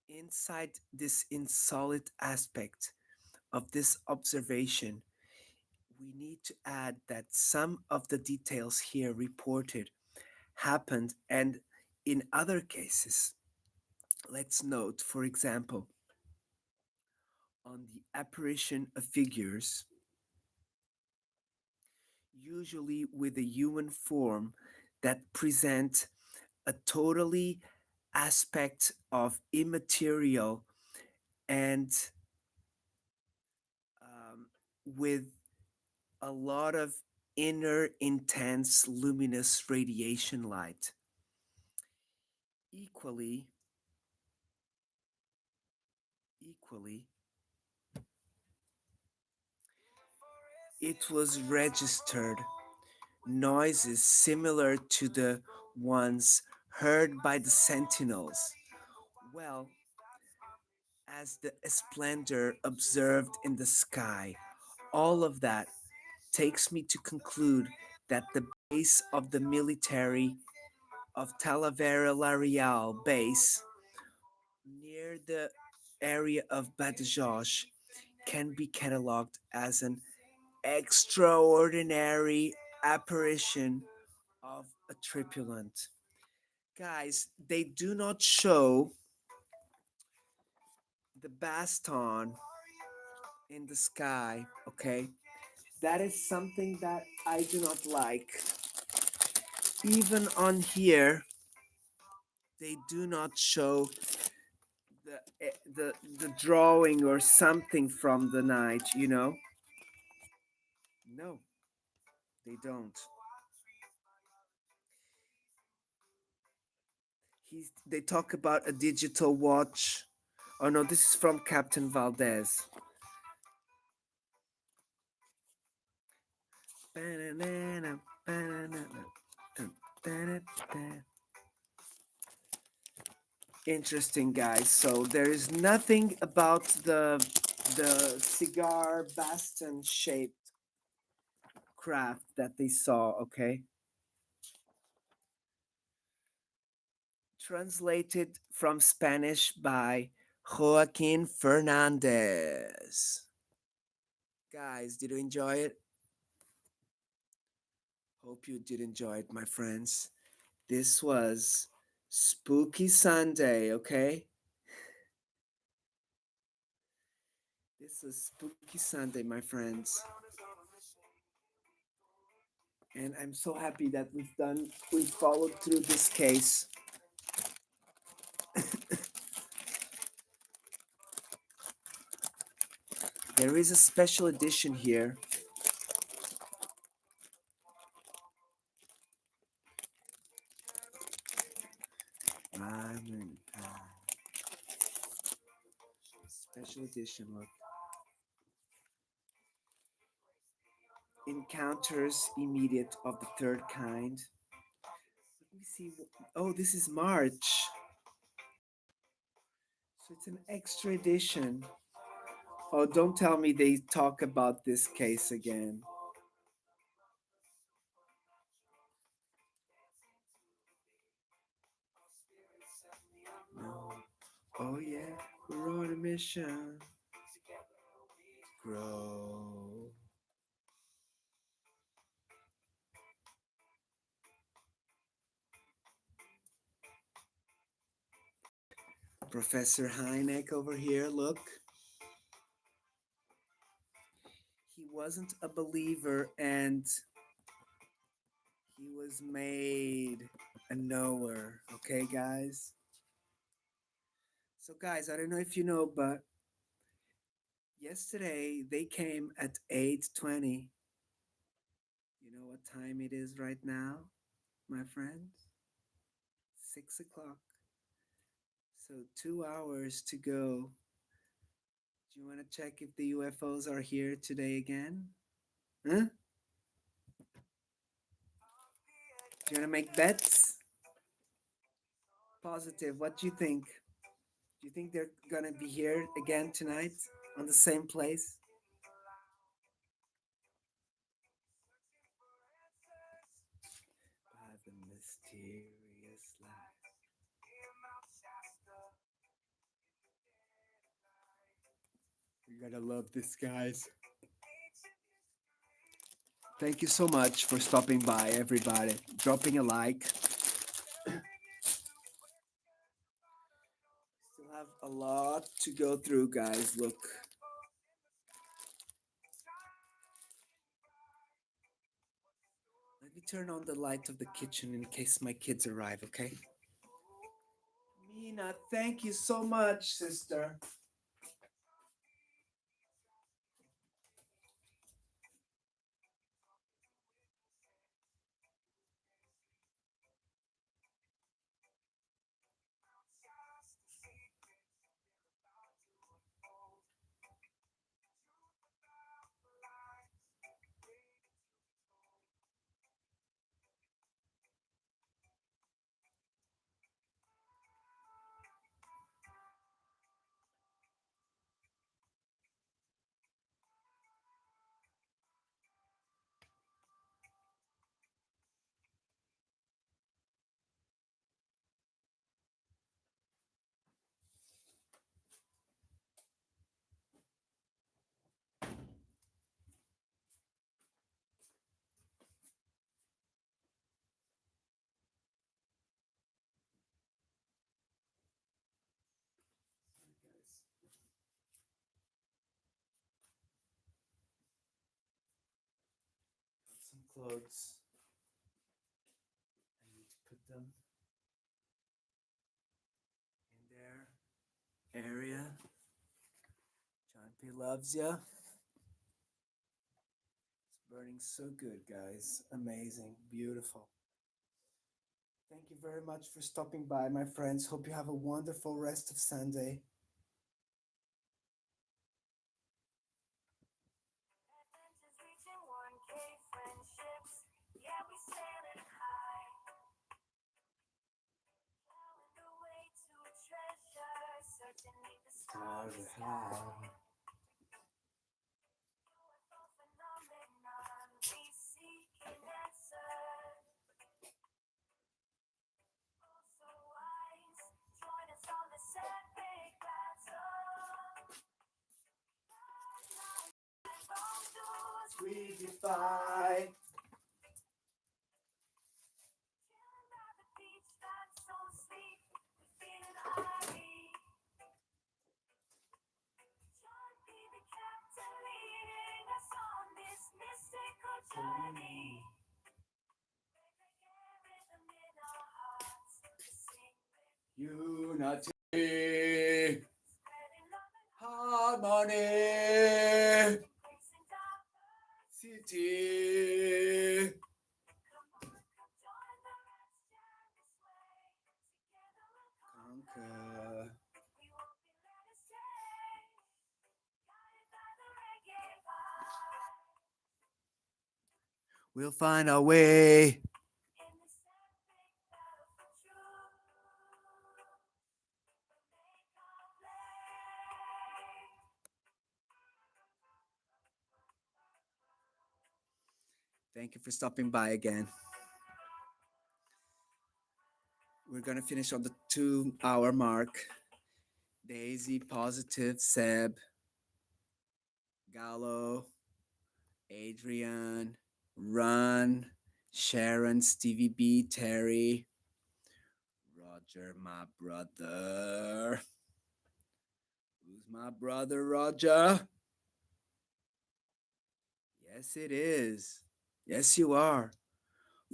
Inside this insolent aspect of this observation, we need to add that some of the details here reported happened, and in other cases, let's note, for example, on the apparition of figures, usually with a human form, that present a totally aspect of immaterial and with a lot of inner intense luminous radiation light. Equally, equally, it was registered noises similar to the ones heard by the sentinels. Well, as the splendor observed in the sky, all of that takes me to conclude that the base of the military of Talavera La Real base near the area of Badajoz can be catalogued as an extraordinary apparition of a tripulant. Guys, they do not show the baston in the sky, okay? That is something that I do not like. Even on here, they do not show the drawing or something from the night, you know? No, they don't. They talk about a digital watch. Oh no, this is from Captain Valdez. Interesting, guys. So there is nothing about the cigar baston shaped craft that they saw. Okay, translated from Spanish by Joaquin Fernandez. Guys, did you enjoy it? Hope you did enjoy it, my friends. This was Spooky Sunday, okay? This is Spooky Sunday, my friends. And I'm so happy that we've followed through this case. There is a special edition here. Special edition, look. Encounters immediate of the third kind. Let me see. Oh, this is March. So it's an extra edition. Oh, don't tell me they talk about this case again. No. Oh yeah, we're on a mission. Grow. Professor Hynek over here, look. He wasn't a believer and he was made a knower, okay, guys? So, guys, I don't know if you know, but yesterday they came at 8:20. You know what time it is right now, my friends? 6 o'clock. So 2 hours to go. Do you want to check if the UFOs are here today again? Huh? Do you want to make bets? Positive. What do you think? Do you think they're gonna be here again tonight on the same place? By the mysterious light. You're gonna love this, guys. Thank you so much for stopping by, everybody. Dropping a like. Still have a lot to go through, guys. Look. Let me turn on the light of the kitchen in case my kids arrive, okay? Mina, thank you so much, sister. Some clothes. I need to put them in their area. John P loves ya. It's burning so good, guys. Amazing, beautiful. Thank you very much for stopping by, my friends. Hope you have a wonderful rest of Sunday. Adventures reaching 1K friendships. Yeah, we sailing high. Plowing the way to treasure, searching neath the starry sky. UFO phenomenon, we seeking answers. Oh, so wise, join us on this epic battle. We defy. Chilling by the beach, that's so sweet. We feeling high. John be the captain leading us on this mystical journey. Rhythm in our hearts to sing with Unity. spreading love and Harmony. embracing diversity. City. Come on, come join the rest, jam this way. Together we'll Conquer. we won't be led astray. Guided by the reggae vibe. We'll find our way. In this epic battle for truth, we'll make our play. Thank you for stopping by again. We're gonna finish on the 2 hour mark. Daisy, Positive, Seb, Gallo, Adrian, Run, Sharon, Stevie B, Terry, Roger, my brother. Who's my brother, Roger? Yes, it is. Yes, you are.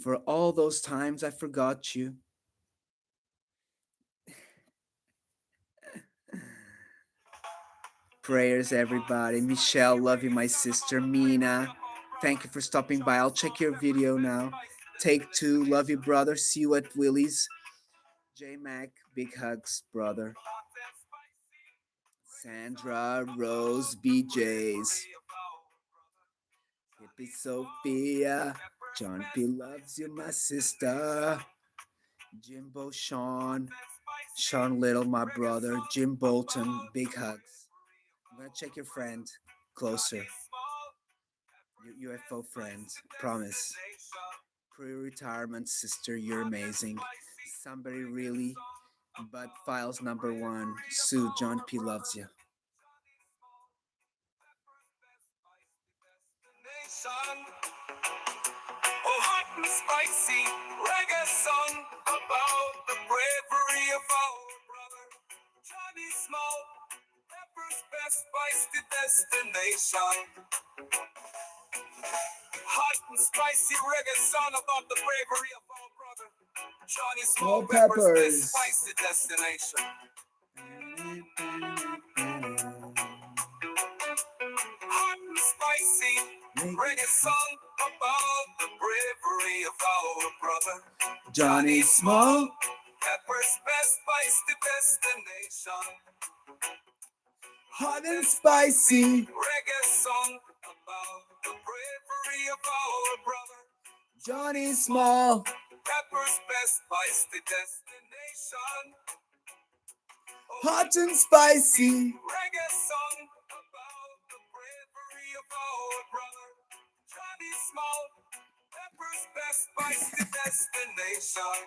For all those times I forgot you. Prayers, everybody. Michelle, love you, my sister. Mina, thank you for stopping by. I'll check your video now. Take 2, love you, brother. See you at Willie's. J Mac, big hugs, brother. Sandra, Rose, BJ's. Hippie Sophia, John P loves you, my sister. Jimbo Sean, Sean Little, my brother. Jim Bolton, big hugs. I'm gonna check your friend closer. Your UFO friend, promise. Pre-retirement sister, you're amazing. Somebody really, but files number one. Sue, John P loves you. Oh, hot and spicy reggae song about the bravery of our brother Johnny Small. Pepper's best spicy destination. Hot and spicy reggae song about the bravery of our brother Johnny Small. Small Pepper's Peppers. best spicy destination. Hot and spicy reggae song about the bravery of our brother Johnny Small. Pepper's best spicy destination. Hot and spicy. Reggae song about the bravery of our brother Johnny Small. Pepper's best spicy destination. Hot and spicy. Reggae song about the bravery of our brother Johnny Small. Pepper's best spicy destination.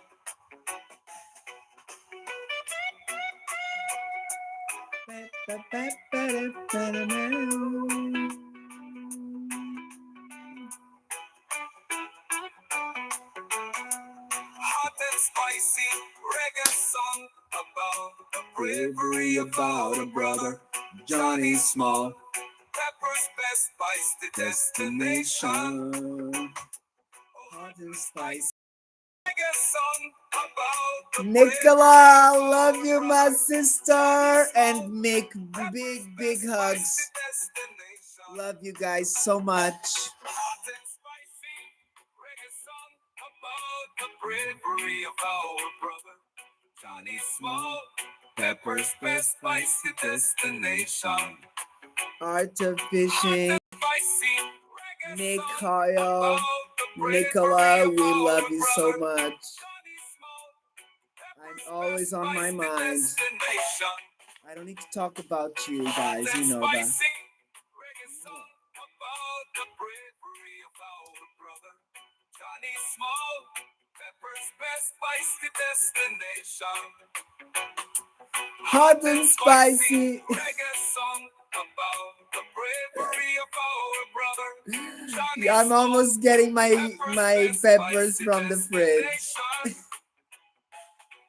Hot and spicy reggae song about the bravery of our brother Johnny Small. Pepper's best spicy destination. Hot and spicy. Reggae song about the Nicola, love you, my sister. And Mick, big hugs. destination. Love you guys so much. Hot and spicy reggae song about the bravery of our brother Johnny Small. Pepper's best spicy destination. Art of Fishing, Spicy reggae Nick song Hoyle, about the bravery Nicola, of we our love you so brother much. Johnny Small. I'm Pepper's always best on my spicy mind. destination. I don't need to talk about you guys, you know that. Spicy reggae song about the bravery of our brother Johnny Small. Pepper's best spicy destination. Hot and spicy. Reggae song about the bravery of our brother Johnny I'm Small. almost getting my Best peppers spicy from the fridge. destination.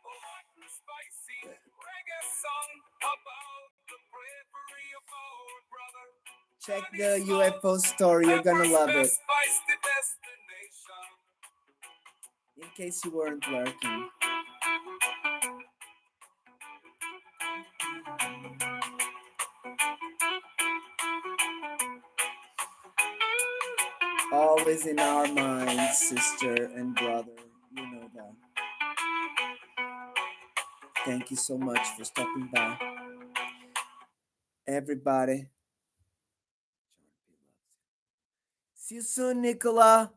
Hot and spicy reggae song about the bravery of our brother Check the UFO story, you're gonna love it. Best spicy destination. In case you weren't lurking. Always in our minds, sister and brother. You know that. Thank you so much for stopping by. Everybody. See you soon, Nicola.